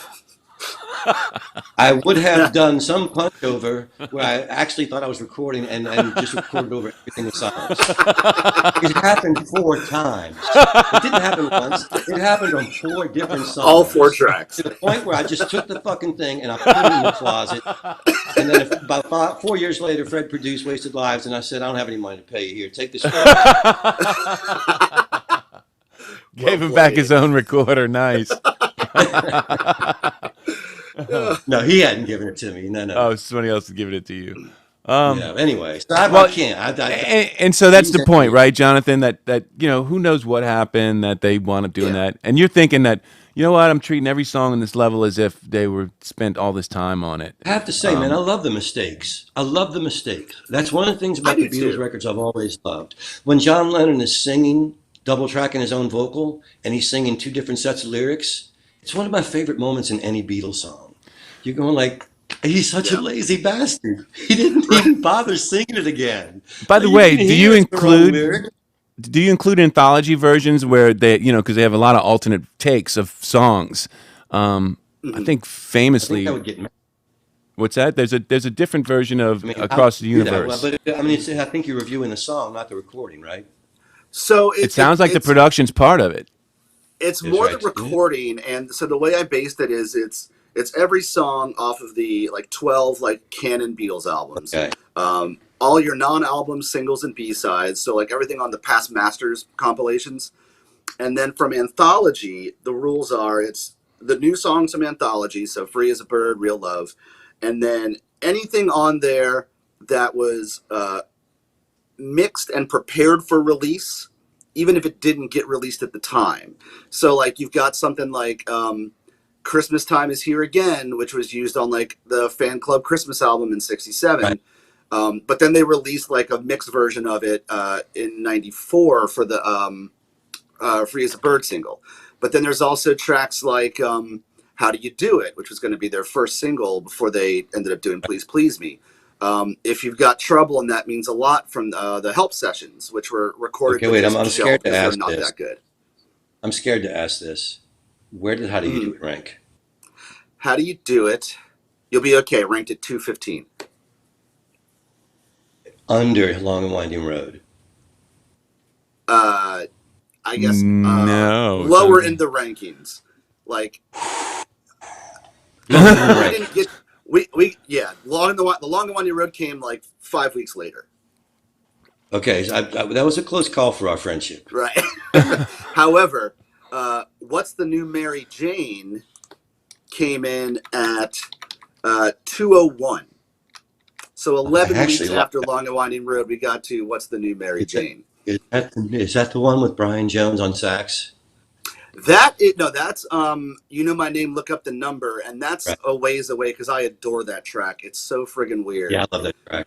I would have done some punch over where I actually thought I was recording and just recorded over everything with silence. It happened 4 times. It didn't happen once. It happened on 4 different songs. All 4 tracks. To the point where I just took the fucking thing and I put it in the closet. And then about 4 years later, Fred produced Wasted Lives, and I said, I don't have any money to pay you. Here, take this. Gave him back his own recorder. Nice. No, he hadn't given it to me. No. Oh, somebody else is giving it to you. Yeah. Anyway, so I can't. And so that's the point, right, Jonathan? That who knows what happened that they wound up doing that, and you're thinking that I'm treating every song on this level as if they were spent all this time on it. I have to say, man, I love the mistakes. I love the mistakes. That's one of the things about the Beatles records I've always loved. When John Lennon is singing, double tracking his own vocal, and he's singing 2 different sets of lyrics, it's one of my favorite moments in any Beatles song. You're going like, he's such a lazy bastard. He didn't even bother singing it again. By the way, do you include anthology versions where they, because they have a lot of alternate takes of songs? I think famously. I think that would get what's that? There's a different version of Across the Universe. But I think you're reviewing the song, not the recording, right? So it sounds like the production's part of it. It's more the recording, and so the way I based it is it's every song off of the 12 canon Beatles albums. Okay. All your non-album singles and B-sides, so everything on the Past Masters compilations. And then from Anthology, the rules are it's the new songs from Anthology, so Free as a Bird, Real Love, and then anything on there that was mixed and prepared for release, even if it didn't get released at the time. So you've got something like Christmas Time Is Here Again, which was used on the Fan Club Christmas album in '67. Right. But then they released a mixed version of it in '94 for the Free as a Bird single. But then there's also tracks like How Do You Do It, which was going to be their first single before they ended up doing Please Please Me. If You've Got Trouble, and That Means a Lot from the Help sessions, which were recorded. Okay, wait, I'm scared to ask not this. That good. I'm scared to ask this. Where did How Do You Do It rank? How Do You Do It? You'll Be Okay, ranked at 215. Under Long and Winding Road. I guess no. Lower in the rankings. The Long and Winding Road came 5 weeks later. Okay, so that was a close call for our friendship. Right. However, What's the New Mary Jane came in at 201. So 11 weeks after Long and Winding Road, we got to What's the New Mary Jane. Is that the one with Brian Jones on sax? That's You Know My Name, Look Up the Number, and that's a ways away because I adore that track. It's so friggin' weird. Yeah, I love that track.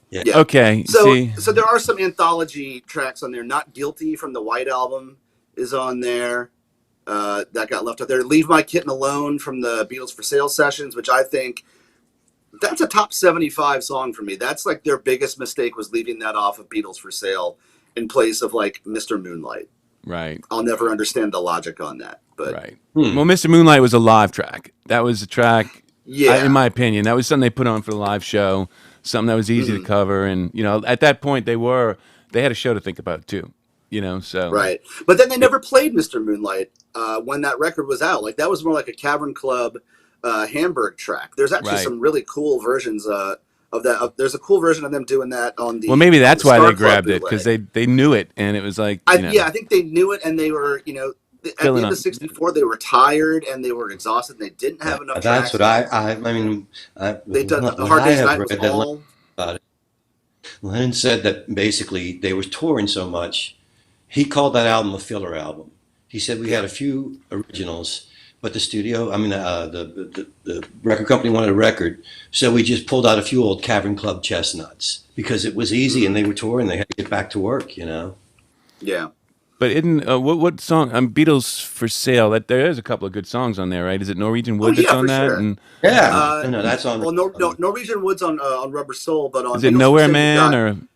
Yeah. Okay. So there are some anthology tracks on there. Not Guilty from the White Album is on there. That got left out there. Leave My Kitten Alone from the Beatles for Sale sessions, which I think that's a top 75 song for me. That's their biggest mistake was leaving that off of Beatles for Sale in place of Mr. Moonlight. Right. I'll never understand the logic on that. But right. Well, Mr. Moonlight was a live track. That was a track, in my opinion, that was something they put on for the live show, something that was easy to cover. And, at that point they had a show to think about too, so. Right. But then they never played Mr. Moonlight when that record was out. That was more like a Cavern Club Hamburg track. There's actually some really cool versions of that. There's a cool version of them doing that on the. Well, maybe that's why Star they grabbed Club it, because they knew it, and it was I think they knew it, and they were at the filling end up. of '64, they were tired and they were exhausted. And they didn't have enough That's tracks. what I mean, They done what A Hard I Day's have Night was read that all. about it. Lennon said that basically they were touring so much, he called that album a filler album. He said we had a few originals, but the studio, I mean, the record company wanted a record, so we just pulled out a few old Cavern Club chestnuts because it was easy and they were touring. They had to get back to work, you know. Yeah. But isn't what song? Beatles for Sale. That there is a couple of good songs on there, right? Is it Norwegian Oh Wood that's yeah, on for that? sure. And Yeah, no, that's on. Well, Norwegian Wood's on Rubber Soul, but on is it Beatles for Nowhere Sale, Man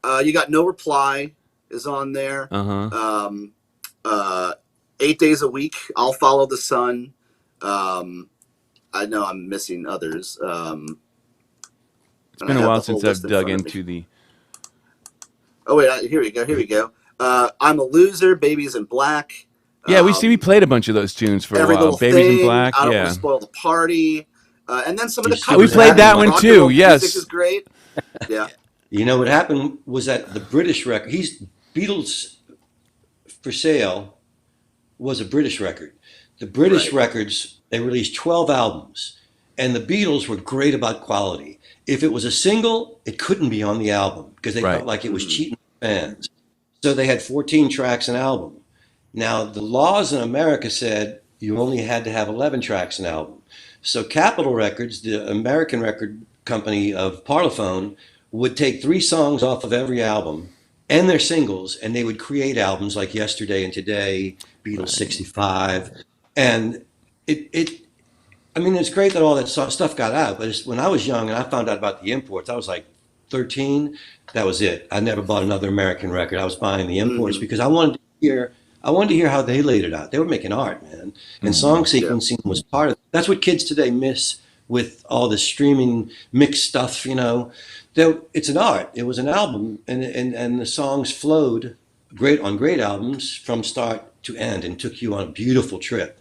or? you got No Reply is on there. Uh huh. 8 days a week. I'll Follow the Sun. I know I'm missing others. It's been a while since I've dug into the. Oh wait, here we go. Here we go. I'm a Loser. Babies in Black. Yeah, we played a bunch of those tunes for a Every while. Little Babies Thing, in Black. I Don't Yeah. Want to Spoil the Party. And then some of the We covers. played that one Rock and too, roll yes. music is great. Yeah. You know what happened was that the British record, Beatles for Sale was a British record. The British Right. records, they released 12 albums, and the Beatles were great about quality. If it was a single, it couldn't be on the album because they Right. felt like it was cheating fans. So they had 14 tracks an album. Now, the laws in America said you only had to have 11 tracks an album. So Capitol Records, the American record company of Parlophone, would take 3 songs off of every album and their singles, and they would create albums like Yesterday and Today, Beatles 65. And I mean, it's great that all that stuff got out, but when I was young and I found out about the imports, I was like 13. That was it. I never bought another American record. I was buying the imports because I wanted to hear how they laid it out. They were making art, man. And song sequencing was part of it. That's what kids today miss with all the streaming mixed stuff, you know. It's an art. It was an album, and the songs flowed great on great albums from start to end and took you on a beautiful trip.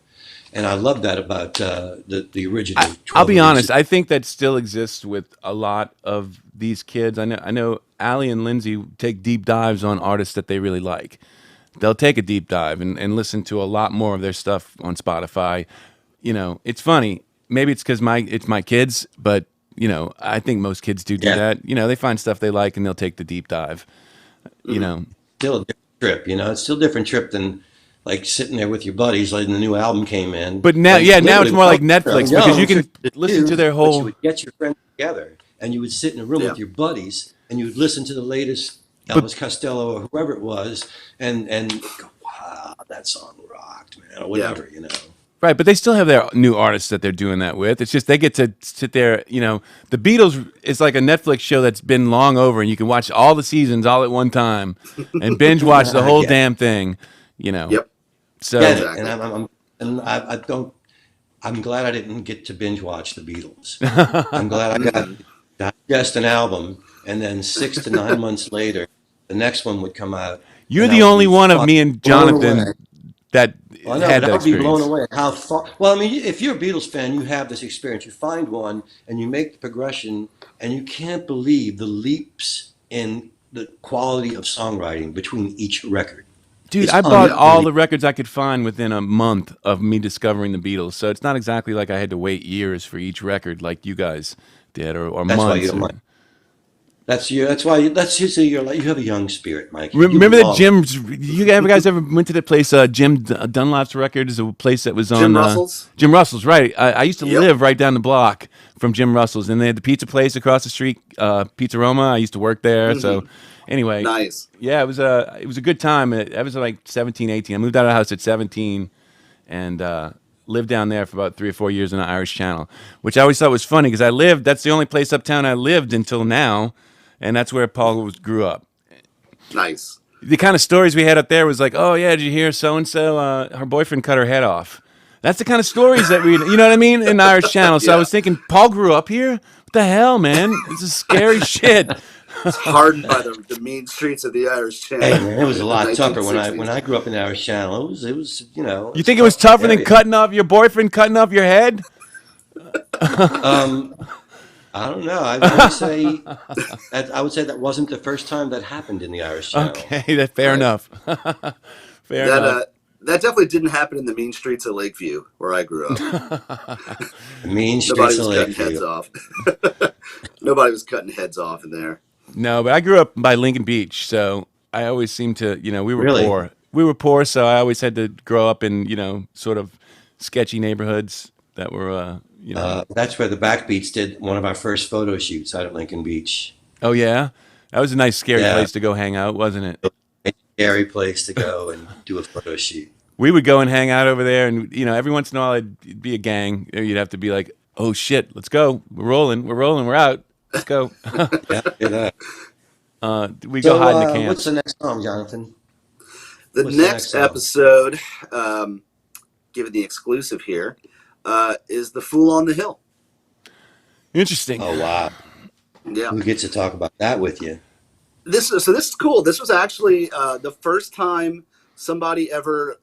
And I love that about the original. I'll be 12 honest. I think that still exists with a lot of these kids. I know Allie and Lindsay take deep dives on artists that they really like. They'll take a deep dive and listen to a lot more of their stuff on Spotify. You know, it's funny. Maybe it's because it's my kids, but you know, I think most kids do that. You know, they find stuff they like and they'll take the deep dive. You know, Still a different trip, you know. It's still a different trip than like sitting there with your buddies like the new album came in. but now, Like, now it's literally, more like when I was Netflix young, because you can so listen to their but you whole. would get your friends together and you would sit in a room with your buddies and you would listen to the latest Elvis Costello or whoever it was and go, wow, that song rocked, man, or whatever, you know. Right, but they still have their new artists that they're doing that with. It's just they get to sit there. You know, the Beatles is like a Netflix show that's been long over, and you can watch all the seasons all at one time and binge watch the whole damn thing. You know. Yep. So Yeah, Exactly. and I don't. I'm glad I didn't get to binge watch the Beatles. I'm glad I got to digest an album, and then 6 to 9 months later, the next one would come out. you're and I the would only be one of me and blown away. Jonathan that Well, I know, had but I that would be blown experience. away at how far. Well, I mean, if you're a Beatles fan, you have this experience. You find one, and you make the progression, and you can't believe the leaps in the quality of songwriting between each record. Dude, It's I bought all unbelievable. the records I could find within a month of me discovering the Beatles. So it's not exactly like I had to wait years for each record like you guys did, or That's why months. you don't or- like. That's you. That's why. That's usually you're like you have a young spirit, Mike. You Remember that belong. Jim's? You guys ever went to the place? Jim Dunlap's Records, a place that was on Jim Russell's? Jim Russell's, right? I used to Yep. live right down the block from Jim Russell's, and they had the pizza place across the street, Pizza Roma. I used to work there, so anyway, Nice. yeah, it was a good time. I was like 17, 18. I moved out of the house at 17, and lived down there for about 3 or 4 years in the Irish Channel, which I always thought was funny because that's the only place uptown I lived until now, and that's where Paul grew up. Nice. The kind of stories we had up there was like, oh yeah, did you hear so and so? Her boyfriend cut her head off. That's the kind of stories that you know what I mean, in the Irish Channel. So I Yeah. was thinking, Paul grew up here. What the hell, man? This is scary shit. It's hardened by the mean streets of the Irish Channel. Hey man, it was a in lot the tougher 1960s. when I grew up in the Irish Channel. It was you know. You think it was tougher than area. cutting off your boyfriend, cutting off your head? I don't know. I would say that wasn't the first time that happened in the Irish Channel. Okay, fair enough. Fair enough. that definitely didn't happen in the mean streets of Lakeview, where I grew up. Mean Nobody streets of was cutting heads Lakeview. off. Nobody was cutting heads off in there. No, but I grew up by Lincoln Beach, so I always seemed to, we were Really? poor. We were poor, so I always had to grow up in, sort of sketchy neighborhoods that were, That's where the Backbeats did one of our first photo shoots out at Lincoln Beach. Oh yeah, that was a nice, scary Yeah, place to go hang out, wasn't it? a scary place to go and do a photo shoot. We would go and hang out over there, and every once in a while it'd be a gang. You'd have to be like, "Oh shit, let's go. We're rolling. We're out. Let's go." Yeah, do that. We go So, hide in the what's camps. the next song, Jonathan? The What's the next next song? episode, given the exclusive here, is The Fool on the Hill. Interesting. Oh wow, Yeah. who gets to talk about that with you? This is cool. This was actually the first time somebody ever,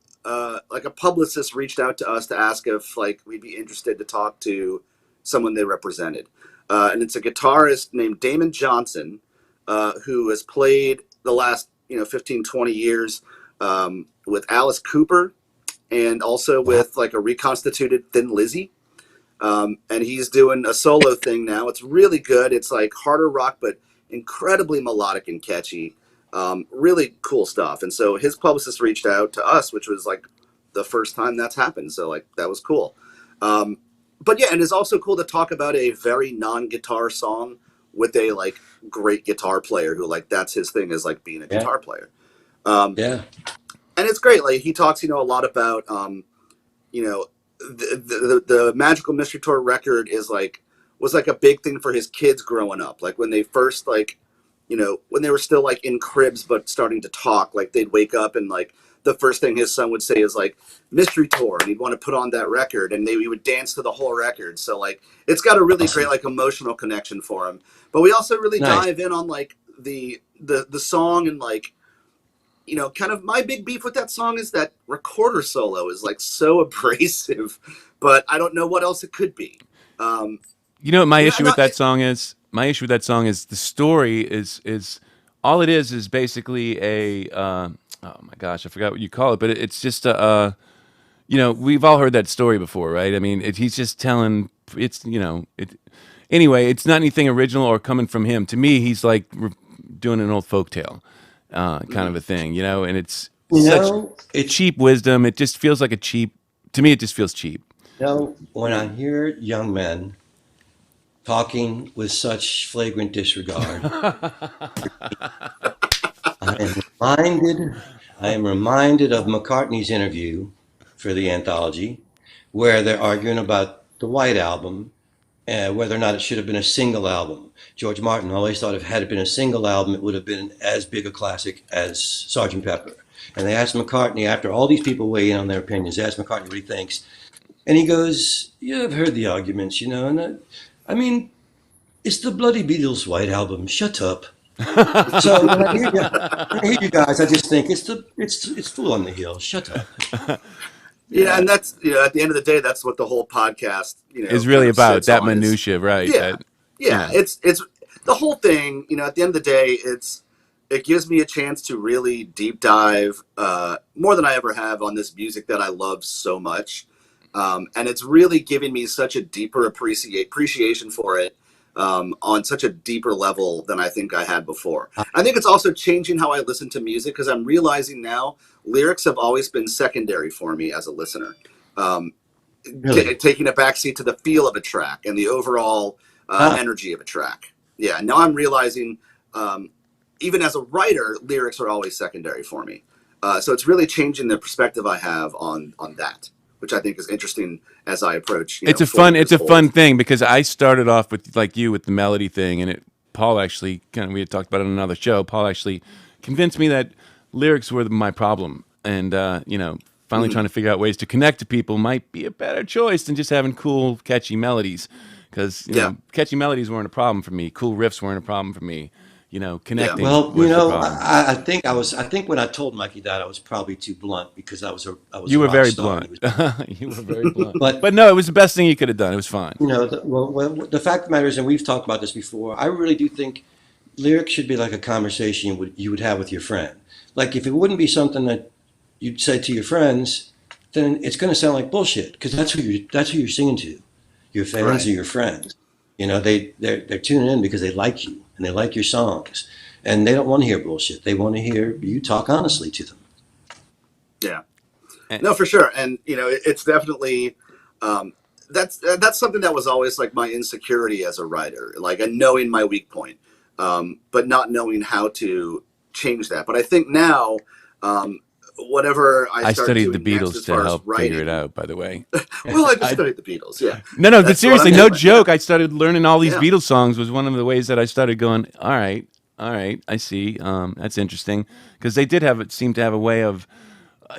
like a publicist, reached out to us to ask if like we'd be interested to talk to someone they represented, and it's a guitarist named Damon Johnson, who has played the last 15, 20 years with Alice Cooper, and also with like a reconstituted Thin Lizzy. And he's doing a solo thing now. It's really good. It's like harder rock, but incredibly melodic and catchy. Really cool stuff. And so his publicist reached out to us, which was like the first time that's happened. So like that was cool. But yeah, and it's also cool to talk about a very non-guitar song with a like great guitar player who like that's his thing, is like being a Yeah, guitar player. Um, yeah. and it's great. Like he talks, a lot about, you know, the Magical Mystery Tour record was like a big thing for his kids growing up. Like when they first when they were still like in cribs but starting to talk, like they'd wake up and like the first thing his son would say is like Mystery Tour, and he'd want to put on that record, and we would dance to the whole record. So like it's got a really great Awesome. like emotional connection for him. But we also really Nice. dive in on like the song, and like kind of my big beef with that song is that recorder solo is like so abrasive, but I don't know what else it could be. Um, You know what my yeah, issue no, with that song is? My issue with that song is the story is all it is basically a oh my gosh, I forgot what you call it, but it's just a we've all heard that story before, right? I mean, he's just telling it. Anyway, it's not anything original or coming from him. To me, he's like doing an old folktale kind of a thing, and it's You such know, it's cheap wisdom. It just feels like a cheap. To me, it just feels cheap. when I hear young men talking with such flagrant disregard, I am reminded. I am reminded of McCartney's interview for the anthology, where they're arguing about the White Album, whether or not it should have been a single album. George Martin always thought if it had been a single album, it would have been as big a classic as Sgt. Pepper. And they asked McCartney, after all these people weigh in on their opinions, they asked McCartney what he thinks. And he goes, yeah, I've heard the arguments, and I mean, it's the Bloody Beatles White Album. Shut up. So when I hear you guys, I just think it's Fool on the Hill. Shut up. yeah, Yeah, and that's at the end of the day, that's what the whole podcast is kind really of about sits that on is minutia, right? yeah, yeah. Yeah. It's the whole thing. At the end of the day, it gives me a chance to really deep dive more than I ever have on this music that I love so much. And it's really giving me such a deeper appreciation for it on such a deeper level than I think I had before. I think it's also changing how I listen to music, because I'm realizing now lyrics have always been secondary for me as a listener. Um, Really? Taking a backseat to the feel of a track and the overall Ah, energy of a track. Yeah, now I'm realizing, even as a writer, lyrics are always secondary for me. So it's really changing the perspective I have on that, which I think is interesting as I approach, It's a 40 fun years it's a fun old. thing because I started off with like you with the melody thing, and Paul actually we had talked about it on another show. Paul actually convinced me that lyrics were my problem, and finally Mhm. trying to figure out ways to connect to people might be a better choice than just having cool catchy melodies, because Yeah, catchy melodies weren't a problem for me, cool riffs weren't a problem for me, yeah, connecting well, was the problem. I think when I told Mikey that, I was probably too blunt because I was You a were rock very star and blunt. he was. You were very blunt, But but no, it was the best thing you could have done. It was fine. the fact of the matter is, and we've talked about this before, I really do think lyrics should be like a conversation you would have with your friend. Like if it wouldn't be something that you'd say to your friends, then it's going to sound like bullshit because that's who you're singing to. Your fans Right. are your friends. You know, they're tuning in because they like you and they like your songs, and they don't want to hear bullshit. They want to hear you talk honestly to them. Yeah. And- No, for sure. And, it's definitely, that's something that was always like my insecurity as a writer, like and knowing my weak point, but not knowing how to change that. But I think now, whatever I I start studied the doing next Beatles as to far as help writing, figure it out, by the way. Well, I just studied the Beatles. Yeah. No, but That's what seriously, I'm no doing. joke. I started learning all these Yeah. Beatles songs was one of the ways that I started going, all right, I see. That's interesting. Because they seem to have a way of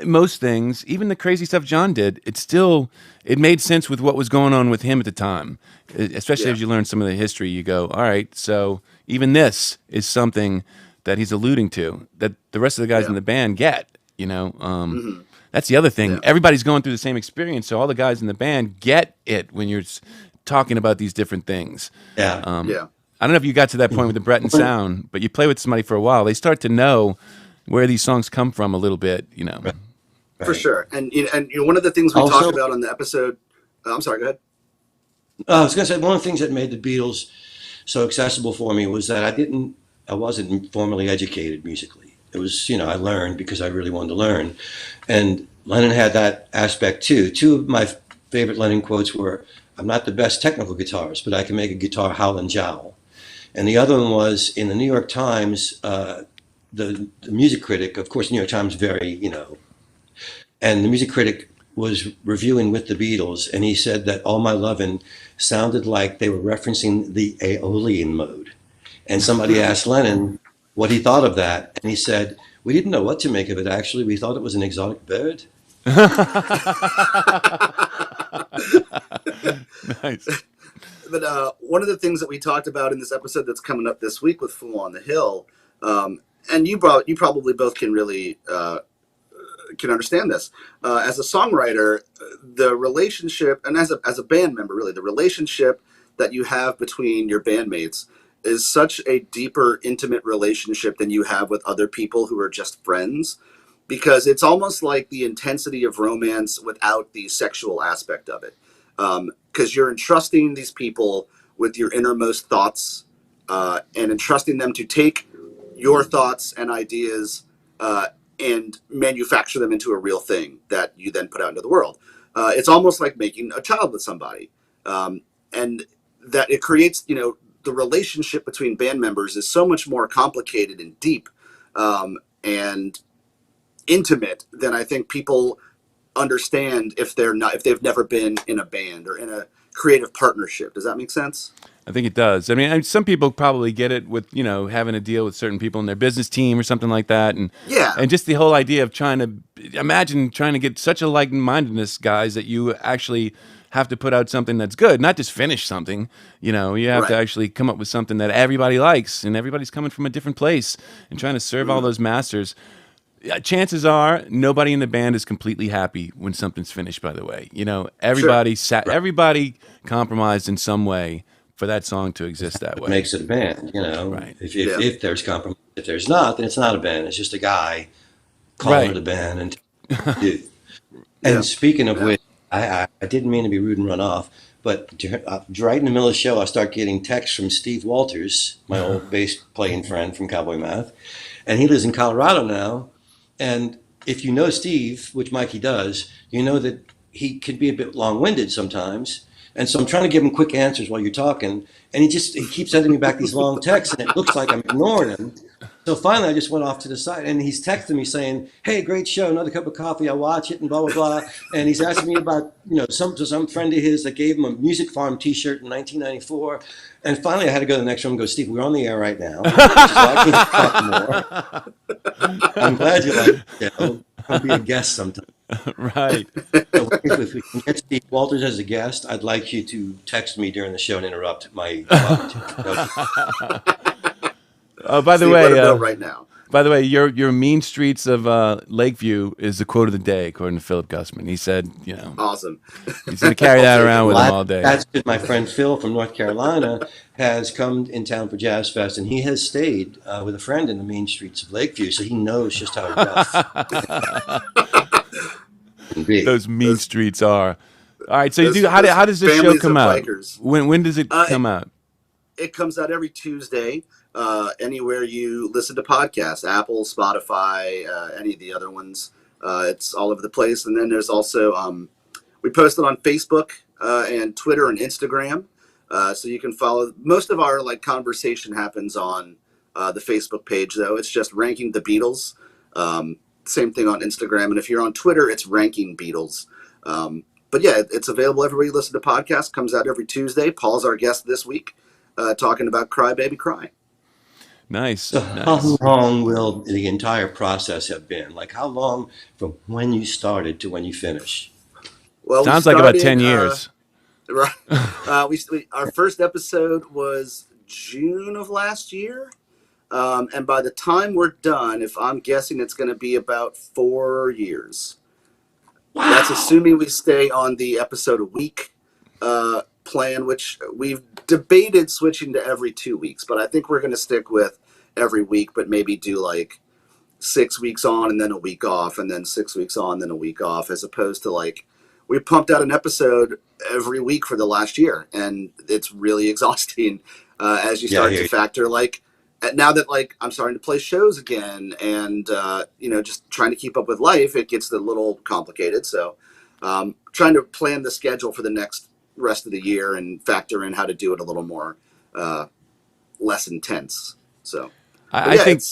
most things, even the crazy stuff John did, it made sense with what was going on with him at the time. Especially Yeah. as you learn some of the history, you go, all right, so even this is something that he's alluding to that the rest of the guys Yeah. in the band get, That's the other thing. Yeah. Everybody's going through the same experience, so all the guys in the band get it when you're talking about these different things. Yeah. Yeah. I don't know if you got to that point with the Breton sound, but you play with somebody for a while, they start to know where these songs come from a little bit, Right. For sure. And one of the things we Also- talked about on the episode. I'm sorry. Go ahead. I was going to say one of the things that made the Beatles so accessible for me was that I wasn't formally educated musically. It was, I learned because I really wanted to learn. And Lennon had that aspect too. Two of my favorite Lennon quotes were, "I'm not the best technical guitarist, but I can make a guitar howl and jowl." And the other one was in the New York Times, the music critic, of course, New York Times and the music critic was reviewing with the Beatles, and he said that All My Lovin' sounded like they were referencing the Aeolian mode. And somebody asked Lennon what he thought of that, and he said, "We didn't know what to make of it, actually. We thought it was an exotic bird." Nice. But one of the things that we talked about in this episode that's coming up this week with Fool on the Hill, and you probably both can really can understand this. As a songwriter, the relationship, and as a band member, really, the relationship that you have between your bandmates is such a deeper, intimate relationship than you have with other people who are just friends, because it's almost like the intensity of romance without the sexual aspect of it. Because you're entrusting these people with your innermost thoughts, and entrusting them to take your thoughts and ideas and manufacture them into a real thing that you then put out into the world. It's almost like making a child with somebody, and that it creates, the relationship between band members is so much more complicated and deep and intimate than I think people understand if they've never been in a band or in a creative partnership. Does that make sense? I think it does. I mean, some people probably get it with, having to deal with certain people in their business team or something like that. And Yeah. and just the whole idea of trying to get such a like-mindedness, guys, that you actually have to put out something that's good, not just finish something. You have to Right. actually come up with something that everybody likes, and everybody's coming from a different place and trying to serve all those masters. Chances are nobody in the band is completely happy when something's finished, by the way. Everybody everybody compromised in some way for that song to exist that way. Makes it a band, Right. If there's compromise. If there's not, then it's not a band. It's just a guy calling it a band and do. And Yeah. speaking of which, I didn't mean to be rude and run off, but right in the middle of the show, I start getting texts from Steve Walters, my old bass playing friend from Cowboy Math, and he lives in Colorado now. And if you know Steve, which Mikey does, you know that he can be a bit long-winded sometimes. And so I'm trying to give him quick answers while you're talking, and he keeps sending me back these long texts, and it looks like I'm ignoring him. So finally, I just went off to the side, and he's texting me saying, "Hey, great show, another cup of coffee, I watch it," and blah, blah, blah. And he's asking me about, some friend of his that gave him a Music Farm T-shirt in 1994. And finally, I had to go to the next room and go, "Steve, we're on the air right now, so I can't talk more. I'm glad you like it. I'll be a guest sometime." Right. So if we can get Steve Walters as a guest, I'd like you to text me during the show and interrupt my. Oh, by the Steve, way, let him know right now. By the way, your mean streets of Lakeview is the quote of the day, according to Philip Gussman. He said, Awesome. he's going to carry that around with him all day. That's good. My friend Phil from North Carolina has come in town for Jazz Fest, and he has stayed with a friend in the mean streets of Lakeview, so he knows just how rough can be. Those mean streets are. All right, so you do. How does this show come out? Bikers. When does it come out? It comes out every Tuesday. Anywhere you listen to podcasts, Apple, Spotify, any of the other ones. It's all over the place. And then there's also we post it on Facebook and Twitter and Instagram, so you can follow. Most of our conversation happens on the Facebook page, though. It's just Ranking the Beatles. Same thing on Instagram, and if you're on Twitter, it's Ranking Beatles. But yeah, it's available everywhere you listen to podcasts. Comes out every Tuesday. Paul's our guest this week, talking about Cry Baby Cry. Nice. So how long will the entire process have been? Like, how long from when you started to when you finish? Well, sounds like about 10 years. Right. Our first episode was June of last year. And by the time we're done, if I'm guessing, it's going to be about 4 years. Wow. That's assuming we stay on the episode a week plan, which we've debated switching to every 2 weeks, but I think we're going to stick with every week, but maybe do 6 weeks on and then a week off, and then 6 weeks on, then a week off, as opposed to we pumped out an episode every week for the last year, and it's really exhausting as you start to factor now that I'm starting to play shows again, and just trying to keep up with life, it gets a little complicated. So trying to plan the schedule for the next rest of the year and factor in how to do it a little more less intense. So I think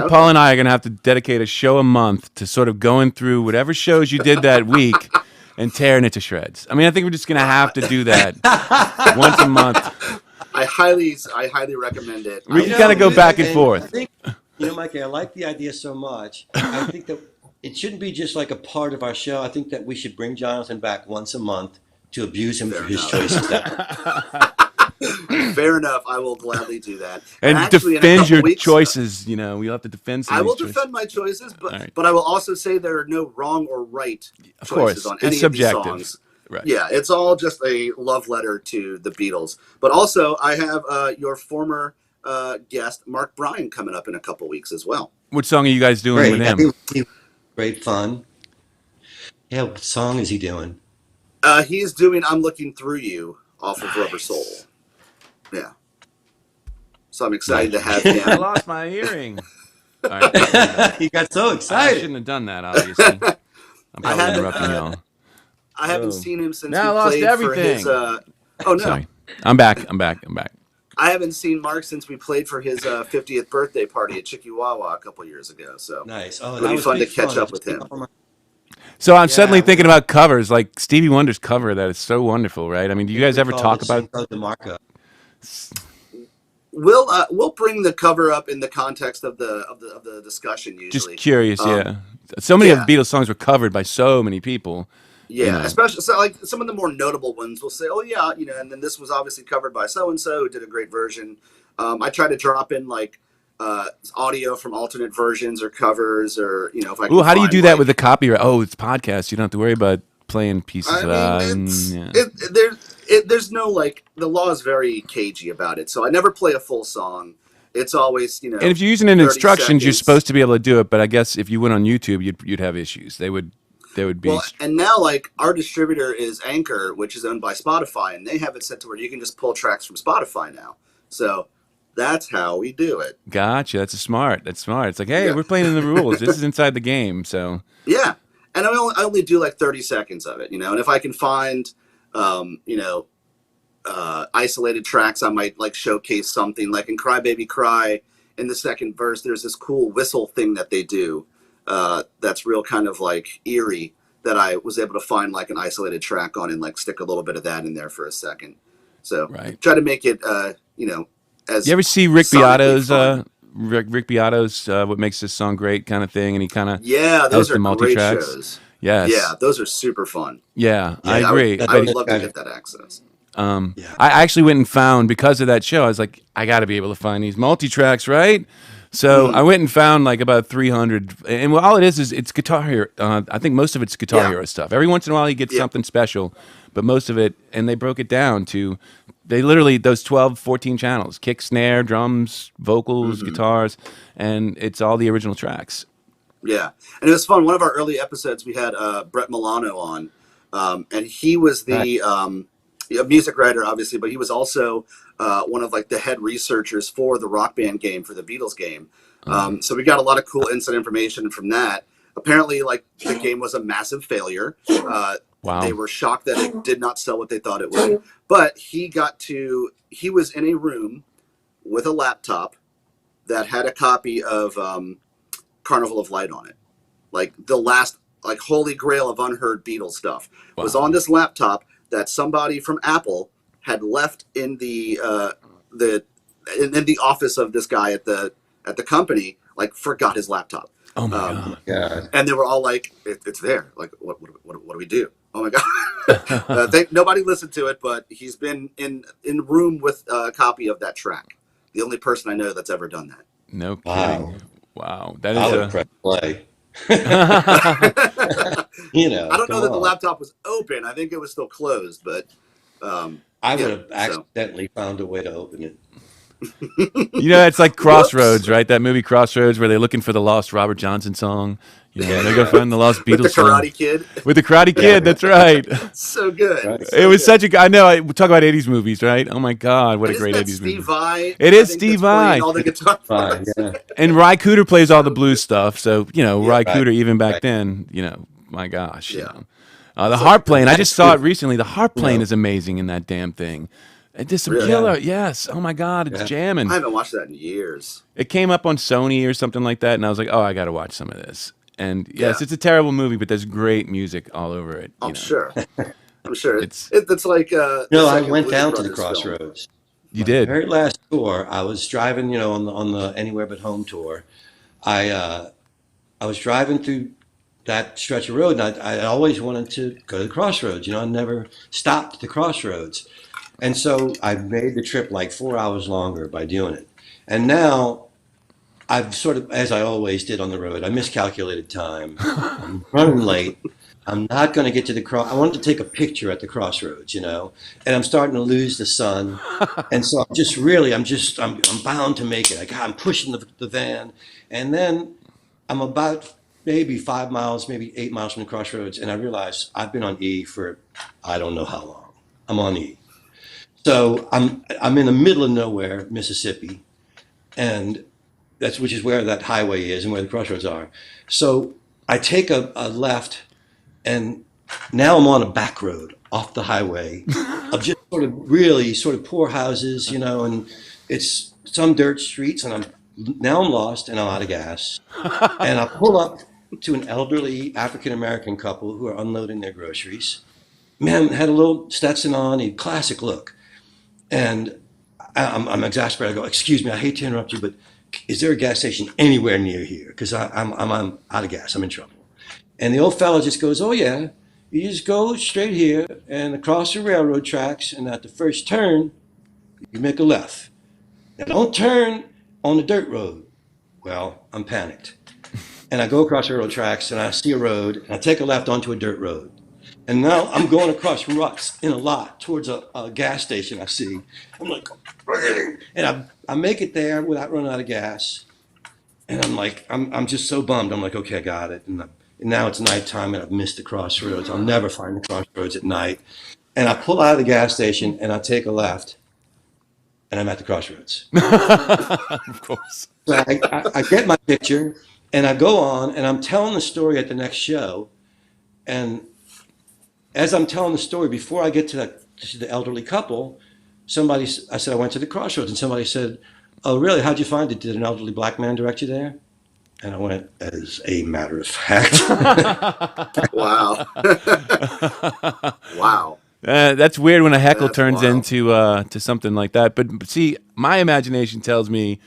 Paul and I are going to have to dedicate a show a month to sort of going through whatever shows you did that week and tearing it to shreds. I mean, I think we're just going to have to do that once a month. I highly recommend it. We got to go back and forth. I think, Mikey, I like the idea so much. I think that it shouldn't be just like a part of our show. I think that we should bring Jonathon back once a month to abuse him for his choices. Fair enough. I will gladly do that. And actually, defend your choices. We'll have to defend some I of will these defend my choices, but right. but I will also say there are no wrong or right of choices course, on any it's of these subjective. songs. Right. Yeah, it's all just a love letter to the Beatles. But also, I have your former guest, Mark Bryan, coming up in a couple weeks as well. What song are you guys doing with him? Great fun. Yeah, what song is he doing? He's doing I'm Looking Through You off of Rubber Soul. Yeah. So I'm excited to have him. I lost my hearing. All right. He got so I excited. shouldn't have done that, obviously. I'm probably interrupting y'all. I haven't seen him since now we I lost played everything. for his... Sorry. I'm back. I haven't seen Mark since we played for his 50th birthday party at Chikiwawa a couple years ago. So nice. Oh, it'll be fun to catch up with him. So I'm suddenly thinking about covers, like Stevie Wonder's cover. That is so wonderful, right? I mean, do you guys ever talk about the markup? We'll bring the cover up in the context of the discussion usually. Just curious, yeah. So many of the Beatles songs were covered by so many people. Yeah, especially some of the more notable ones will say, "Oh yeah, and then this was obviously covered by so and so who did a great version." I try to drop in audio from alternate versions or covers, or if I. Ooh, how do you do that with the copyright? Oh, it's podcast. You don't have to worry about playing pieces. There's no the law is very cagey about it, so I never play a full song. It's always And if you're using it in instructions, seconds. You're supposed to be able to do it. But I guess if you went on YouTube, you'd have issues. They would be. Well, and now our distributor is Anchor, which is owned by Spotify, and they have it set to where you can just pull tracks from Spotify now. So that's how we do it. Gotcha. That's smart. It's like, hey, we're playing in the rules. This is inside the game. So yeah, and I only do 30 seconds of it, and if I can find, isolated tracks, I might showcase something. Like in Cry Baby Cry, in the second verse, there's this cool whistle thing that they do. That's real kind of eerie, that I was able to find an isolated track on and stick a little bit of that in there for a second. So try to make it, as you ever see Rick Beato's Rick Beato's What Makes This Song Great kind of thing, and he kind of those are multi great tracks. shows. Yes. Yeah, those are super fun. Yeah, I agree. I would love to get that access. I actually went and found, because of that show, I was like, I got to be able to find these multi tracks, right? So I went and found like about 300, and all it is it's Guitar Hero. I think most of it's Guitar Hero stuff. Every once in a while you get something special, but most of it, and they broke it down to, they literally, those 12, 14 channels, kick, snare, drums, vocals, guitars, and it's all the original tracks. Yeah, and it was fun. One of our early episodes, we had Brett Milano on, and he was the a music writer, obviously, but he was also one of like the head researchers for the Rock Band game, for the Beatles game. So we got a lot of cool inside information from that. Apparently, like, the game was a massive failure. Wow. They were shocked that it did not sell what they thought it would. But he was in a room with a laptop that had a copy of Carnival of Light on it. Like, the last, like, holy grail of unheard Beatles stuff was on this laptop that somebody from Apple had left in the office of this guy at the company, like, forgot his laptop. Oh my God. And they were all like, it's there. Like, what do we do? Oh my God. Nobody listened to it, but he's been in room with a copy of that track. The only person I know that's ever done that. No kidding. Wow. That I would is press play. I don't know that the laptop was open. I think it was still closed, but I would have accidentally found a way to open it. It's like Crossroads, right? That movie Crossroads, where they're looking for the lost Robert Johnson song. They go find the lost Beatles with the Karate song. Kid. With the Karate Kid, that's right. So good. Right. It was such a. I know. We talk about '80s movies, right? Oh my God, what a great '80s movie! Steve Vai. It is Steve Vai. All the guitar Fine, yeah. And Ry Cooder plays all the blues stuff. So Ry right, Cooder, even back right. then, my gosh. Yeah. The harp playing. I just saw it recently. The harp playing is amazing in that damn thing. It did some Really? killer. Yes. Oh my God, it's jamming. I haven't watched that in years. It came up on Sony or something like that, and I was like, oh, I got to watch some of this. And yes, it's a terrible movie, but there's great music all over it. I'm sure. I'm sure. It's like I went down to the Crossroads. You did. My very last tour, I was driving, on the Anywhere But Home tour. I was driving through that stretch of road, and I always wanted to go to the Crossroads. I never stopped at the Crossroads. And so I made the trip like 4 hours longer by doing it. And now I've sort of, as I always did on the road, I miscalculated time. I'm running late. I'm not going to get to the I wanted to take a picture at the Crossroads, and I'm starting to lose the sun. And so I'm bound to make it. I'm pushing the van. And then I'm about maybe 5 miles, maybe 8 miles from the Crossroads. And I realize I've been on E for I don't know how long. I'm on E. So I'm in the middle of nowhere, Mississippi, and which is where that highway is and where the crossroads are. So I take a left, and now I'm on a back road off the highway of just really poor houses, and it's some dirt streets, and I'm lost and I'm out of gas. And I pull up to an elderly African-American couple who are unloading their groceries. Man had a little Stetson on, a classic look. And I'm exasperated. I go, excuse me, I hate to interrupt you, but is there a gas station anywhere near here? Because I'm out of gas. I'm in trouble. And the old fellow just goes, oh, yeah, you just go straight here and across the railroad tracks, and at the first turn, you make a left. Now, don't turn on the dirt road. Well, I'm panicked. And I go across the railroad tracks, and I see a road, and I take a left onto a dirt road. And now I'm going across ruts in a lot towards a gas station I see. I'm like, and I make it there without running out of gas. And I'm like, I'm just so bummed. I'm like, okay, I got it. And now it's nighttime, and I've missed the crossroads. I'll never find the crossroads at night. And I pull out of the gas station, and I take a left, and I'm at the crossroads. Of course. So I get my picture, and I go on, and I'm telling the story at the next show. And as I'm telling the story, before I get to the elderly couple, I said I went to the Crossroads, and somebody said, oh, really? How'd you find it? Did an elderly black man direct you there? And I went, as a matter of fact. Wow. Wow. That's weird when a heckle That's turns wild. into to something like that. But see, my imagination tells me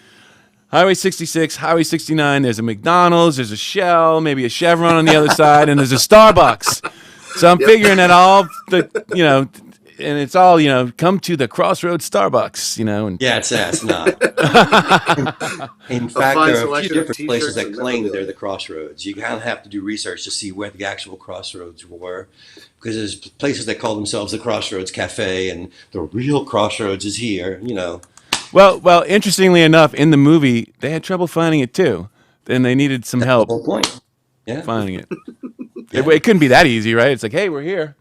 Highway 66, Highway 69, there's a McDonald's, there's a Shell, maybe a Chevron on the other side, and there's a Starbucks. So I'm figuring that all and it's all, come to the Crossroads Starbucks, and Yeah, it's not. In A fact, fine there are a few selection of different places T-shirts that and claim that they're the memorabilia. crossroads. You kind of have to do research to see where the actual crossroads were, because there's places that call themselves the Crossroads Cafe, and the real crossroads is here. well, interestingly enough, in the movie, they had trouble finding it too, and they needed some That's the help whole point. Yeah, finding it. It, yeah. it couldn't be that easy, right? It's like, hey, we're here.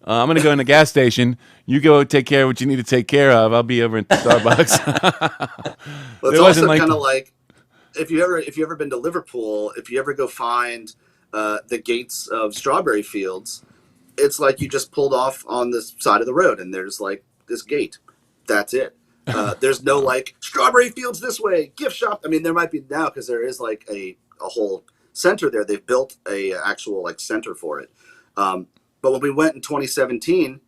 I'm gonna go in the gas station. You go take care of what you need to take care of. I'll be over at the Starbucks. Well, it's It wasn't also like, kind of like if you ever been to Liverpool, if you ever go find the gates of strawberry fields, it's like you just pulled off on the side of the road, and there's like this gate. That's it. There's no wow. like strawberry fields this way, gift shop. I mean, there might be now because there is like a whole center there. They've built a actual like center for it. Um, but when we went in 2017,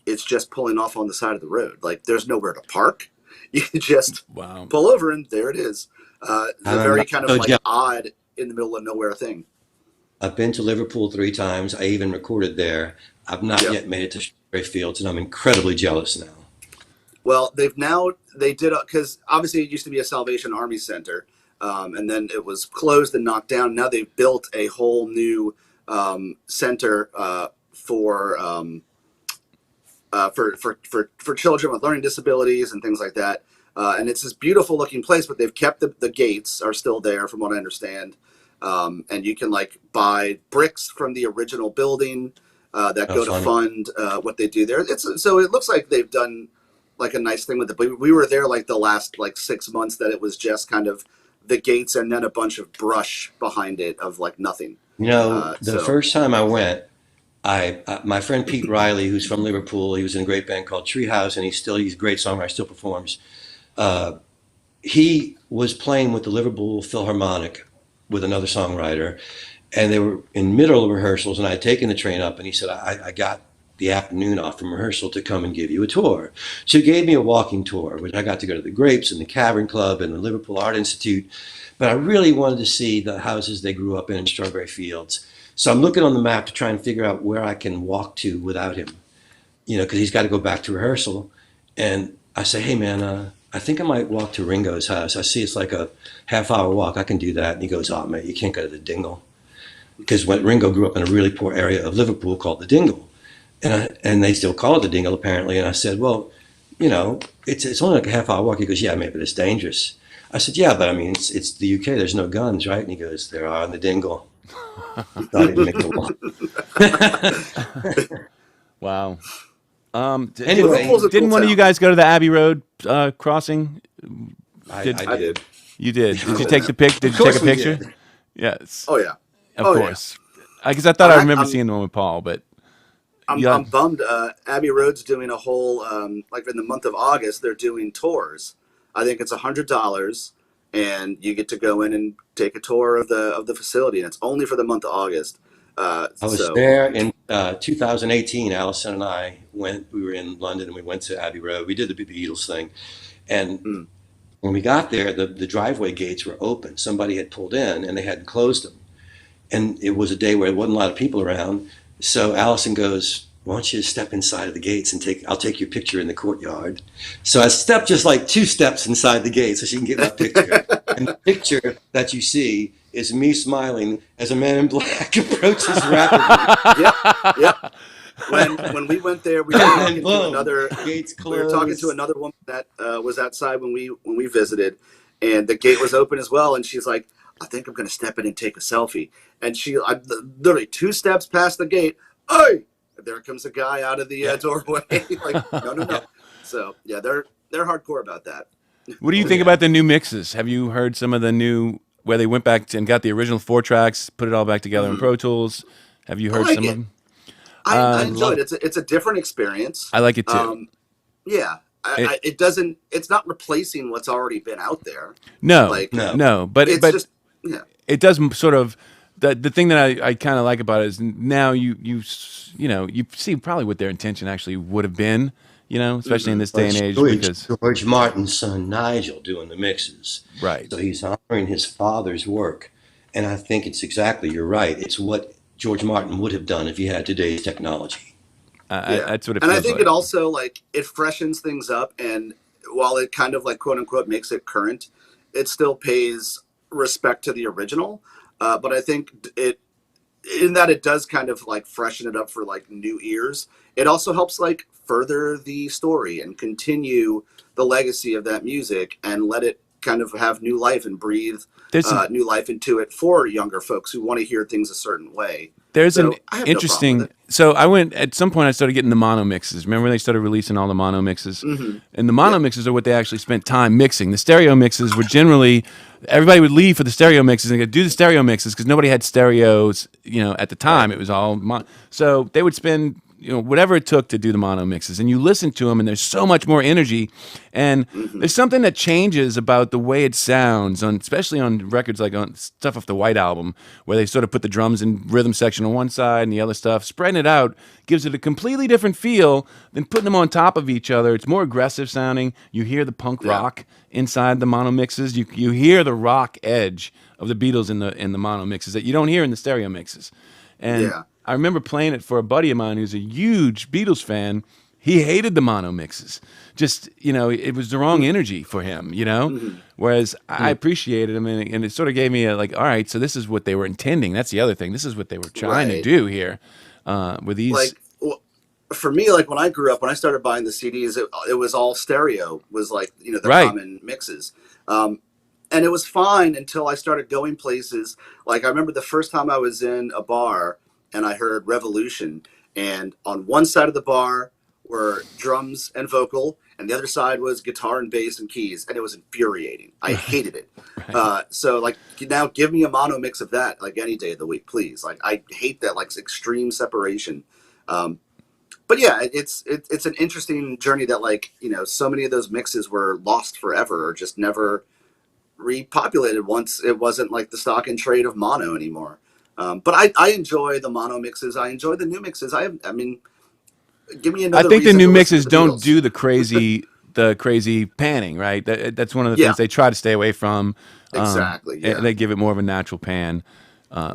it's just pulling off on the side of the road. Like there's nowhere to park. You just Wow. pull over and there it is. It's I a remember. very kind of So like jealous. odd in the middle of nowhere thing. I've been to Liverpool 3 times. I even recorded there. I've not Yep. yet made it to Strawberry Fields, and I'm incredibly jealous now. Well, they did because obviously it used to be a Salvation Army center, and then it was closed and knocked down. Now they've built a whole new center for children with learning disabilities and things like that. And it's this beautiful looking place, but they've kept the gates are still there, from what I understand. And you can like buy bricks from the original building that How go to funny. fund what they do there. So it looks like they've done like a nice thing with it. But we were there like the last like 6 months that it was just kind of the gates and then a bunch of brush behind it of like nothing. The So first time I went, my friend Pete Riley, who's from Liverpool, he was in a great band called Treehouse, and he's a great songwriter, still performs. Uh, he was playing with the Liverpool Philharmonic with another songwriter, and they were in middle of rehearsals, and I had taken the train up, and he said, I got the afternoon off from rehearsal to come and give you a tour. So he gave me a walking tour, which I got to go to the Grapes and the Cavern Club and the Liverpool Art Institute, but I really wanted to see the houses they grew up in Strawberry Fields. So I'm looking on the map to try and figure out where I can walk to without him, because he's got to go back to rehearsal. And I say, hey man, I think I might walk to Ringo's house. I see it's like a half-hour walk. I can do that. And he goes, oh man, you can't go to the Dingle. Because when Ringo grew up in a really poor area of Liverpool called the Dingle. And they still call it the Dingle apparently. And I said, well, it's only like a half-hour walk. He goes, yeah, maybe it's dangerous. I said, yeah, but I mean, it's the UK. There's no guns, right? And he goes, there are in the Dingle. He thought he'd make the walk. Wow. Anyway, Liverpool's a cool Didn't one of you town. guys go to the Abbey Road crossing? Did I I did. did. you did? Did you I take did. the pic? Did Of you take a course we picture? did. Yes, Oh yeah. of Oh yeah. course. Because I thought I remember I'm seeing the one with Paul, but yeah, I'm bummed. Abbey Road's doing a whole like in the month of August. They're doing tours. I think it's $100, and you get to go in and take a tour of the facility, and it's only for the month of August. I was So there in 2018. Allison and I went. We were in London and we went to Abbey Road. We did the Beatles thing, and mm, when we got there, the driveway gates were open. Somebody had pulled in and they hadn't closed them. And it was a day where there wasn't a lot of people around. So Allison goes, why don't you step inside of the gates and I'll take your picture in the courtyard. So I stepped just like 2 steps inside the gate so she can get my picture. And the picture that you see is me smiling as a man in black approaches rapidly. yep, yep. When we went there, And boom, gates we were talking to closed. another woman that was outside when we visited, and the gate was open as well. And she's like, "I think I'm going to step in and take a selfie." And literally 2 steps past the gate, hey, there comes a guy out of the Yeah, doorway. Like, no, no, no. yeah. So yeah, they're hardcore about that. what do you Oh think yeah. about the new mixes? Have you heard some of the new where they went back and got the original 4 tracks, put it all back together in Mm, Pro Tools? Have you I heard like some of it. them? I I enjoy love it. it. It's a different experience. I like it too. Um, yeah, It it doesn't. It's not replacing what's already been out there. no, Like No. no, but it's just yeah. it does sort of the thing that I kind of like about it is now you see probably what their intention actually would have been, especially in Hmm. this Well, day and it's age because George Martin's son Nigel doing the mixes. right. So he's honoring his father's work. And I think you're right. It's what George Martin would have done if he had today's technology. That's what it And feels I think like. it also like it freshens things up, and while it kind of like quote unquote makes it current, it still pays respect to the original. But I think it in that it does kind of like freshen it up for like new ears. It also helps like further the story and continue the legacy of that music and let it kind of have new life and breathe There's an new life into it for younger folks who want to hear things a certain way. There's an So I have no problem with interesting. So I went at some point. I started getting the mono mixes. Remember when they started releasing all the mono mixes? Mm-hmm. And the mono mixes are what they actually spent time mixing. The stereo mixes were generally everybody would leave for the stereo mixes and go do the stereo mixes because nobody had stereos. At the time it was all so they would spend whatever it took to do the mono mixes, and you listen to them, and there's so much more energy, and there's something that changes about the way it sounds especially on records like on stuff off the White Album, where they sort of put the drums and rhythm section on one side and the other stuff, spreading it out gives it a completely different feel than putting them on top of each other. It's more aggressive sounding. You hear the punk rock inside the mono mixes. You hear the rock edge of the Beatles in the mono mixes that you don't hear in the stereo mixes. And I remember playing it for a buddy of mine who's a huge Beatles fan. He hated the mono mixes. Just, it was the wrong energy for him, Whereas I appreciated them, and it sort of gave me all right, so this is what they were intending. That's the other thing. This is what they were trying to do here with these. Like, for me, like when I grew up, when I started buying the CDs, it was all stereo, was like, the common mixes. And it was fine until I started going places. Like I remember the first time I was in a bar and I heard Revolution, and on one side of the bar were drums and vocal, and the other side was guitar and bass and keys, and it was infuriating. I hated it. So like now give me a mono mix of that like any day of the week, please. Like I hate that like extreme separation. But yeah, it's an interesting journey that like, so many of those mixes were lost forever or just never repopulated once it wasn't like the stock and trade of mono anymore. But I enjoy the mono mixes. I enjoy the new mixes. I mean, give me another. I think the reason new to listen mixes to the don't Beatles. do the crazy panning, right? That's one of the things they try to stay away from. Exactly. Yeah. They give it more of a natural pan,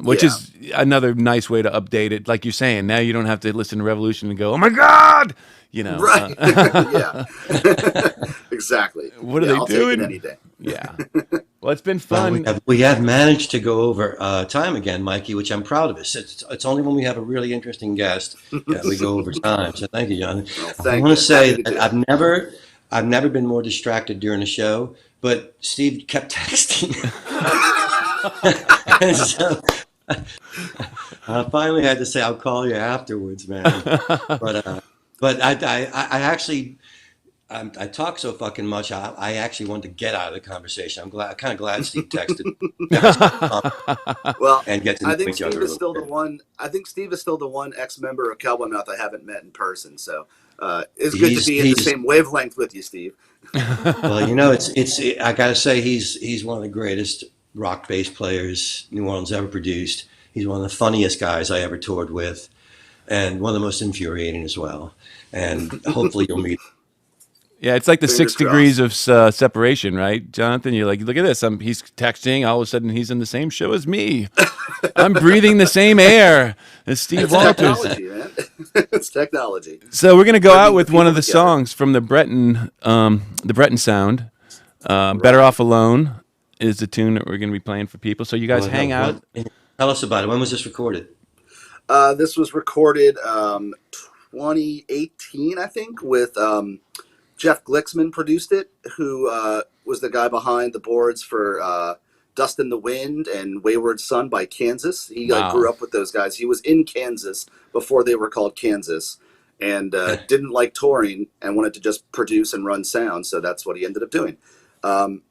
which is another nice way to update it. Like you're saying, now you don't have to listen to Revolution and go, "Oh my God," Right. Yeah. Exactly. What are they I'll doing? take it any day. Yeah. Well, it's been fun. Well, we have managed to go over time again, Mikey, which I'm proud of us. It's only when we have a really interesting guest that we go over time. So thank you, John. I want to say that I've never been more distracted during the show, but Steve kept texting. And so I finally had to say, I'll call you afterwards, man. But I actually, I talk so fucking much. I actually wanted to get out of the conversation. I'm kind of glad Steve texted. Well, and get to know I think each Steve other. is still the one. I think Steve is still the one ex-member of Cowboy Mouth I haven't met in person. So it's good to be in the same wavelength with you, Steve. Well, it's I gotta say he's one of the greatest rock bass players New Orleans ever produced. He's one of the funniest guys I ever toured with, and one of the most infuriating as well. And hopefully you'll meet. Yeah, it's like the Fingers 6 degrees of separation, right, Jonathan? You're like, look at this. He's texting. All of a sudden, he's in the same show as me. I'm breathing the same air as Steve It's Walters. technology, man. It's technology. So we're gonna go out with one of the songs from the Breton sound. "Better Off Alone" is the tune that we're gonna be playing for people. So you guys hang out. Tell us about it. When was this recorded? This was recorded 2018, I think, with Jeff Glicksman produced it, who was the guy behind the boards for Dust in the Wind and Wayward Son by Kansas. He grew up with those guys. He was in Kansas before they were called Kansas, and didn't like touring and wanted to just produce and run sound, so that's what he ended up doing. And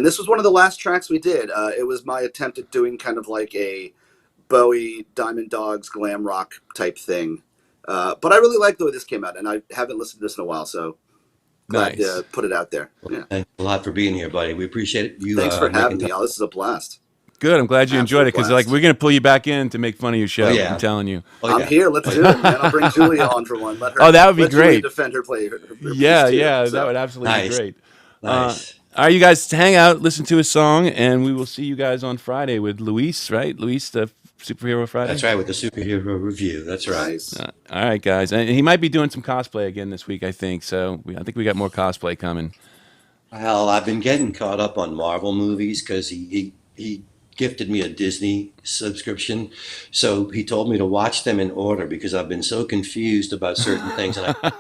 this was one of the last tracks we did. It was my attempt at doing kind of like a Bowie, Diamond Dogs, glam rock type thing. But I really like the way this came out, and I haven't listened to this in a while, so glad to put it out there. Yeah. Thanks a lot for being here, buddy. We appreciate it. Thanks for having me. This is a blast. Good. I'm glad you enjoyed it, because we're gonna pull you back in to make fun of your show. I'm telling you. I'm here. Let's do it, man. I'll bring Julia on for one. Let her. That would be great. Julia defend her play. Her that would absolutely be great. Nice. All right, you guys hang out, listen to a song, and we will see you guys on Friday with Luis, right? Luis, the Superhero Friday. That's right, with the superhero review. That's right. Nice. All right, guys. And he might be doing some cosplay again this week, I think. So I think we got more cosplay coming. Well, I've been getting caught up on Marvel movies because he gifted me a Disney subscription. So he told me to watch them in order because I've been so confused about certain things. And I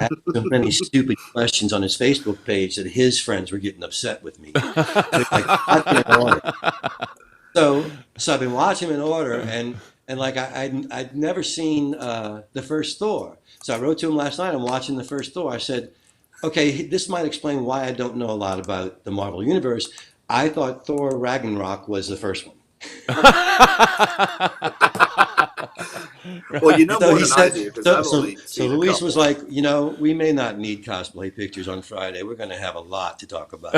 had so many stupid questions on his Facebook page that his friends were getting upset with me. So, like, watch them in order. So I've been watching them in order, and like I'd never seen the first Thor. So I wrote to him last night. I'm watching the first Thor. I said, okay, this might explain why I don't know a lot about the Marvel Universe. I thought Thor Ragnarok was the first one. Well, you know So more he than I said, do because so, I've so, only so seen a Luis couple. was like, we may not need cosplay pictures on Friday. We're going to have a lot to talk about.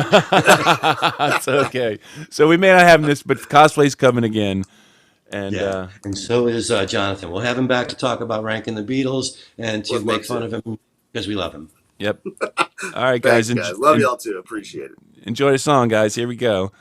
That's okay. So we may not have this, but cosplay's coming again. And Yeah, and so is Jonathan. We'll have him back to talk about ranking the Beatles and to Would make love fun to. of him because we love him. yep. All right, guys. Thanks, guys. Love y'all too. Appreciate it. Enjoy the song, guys. Here we go.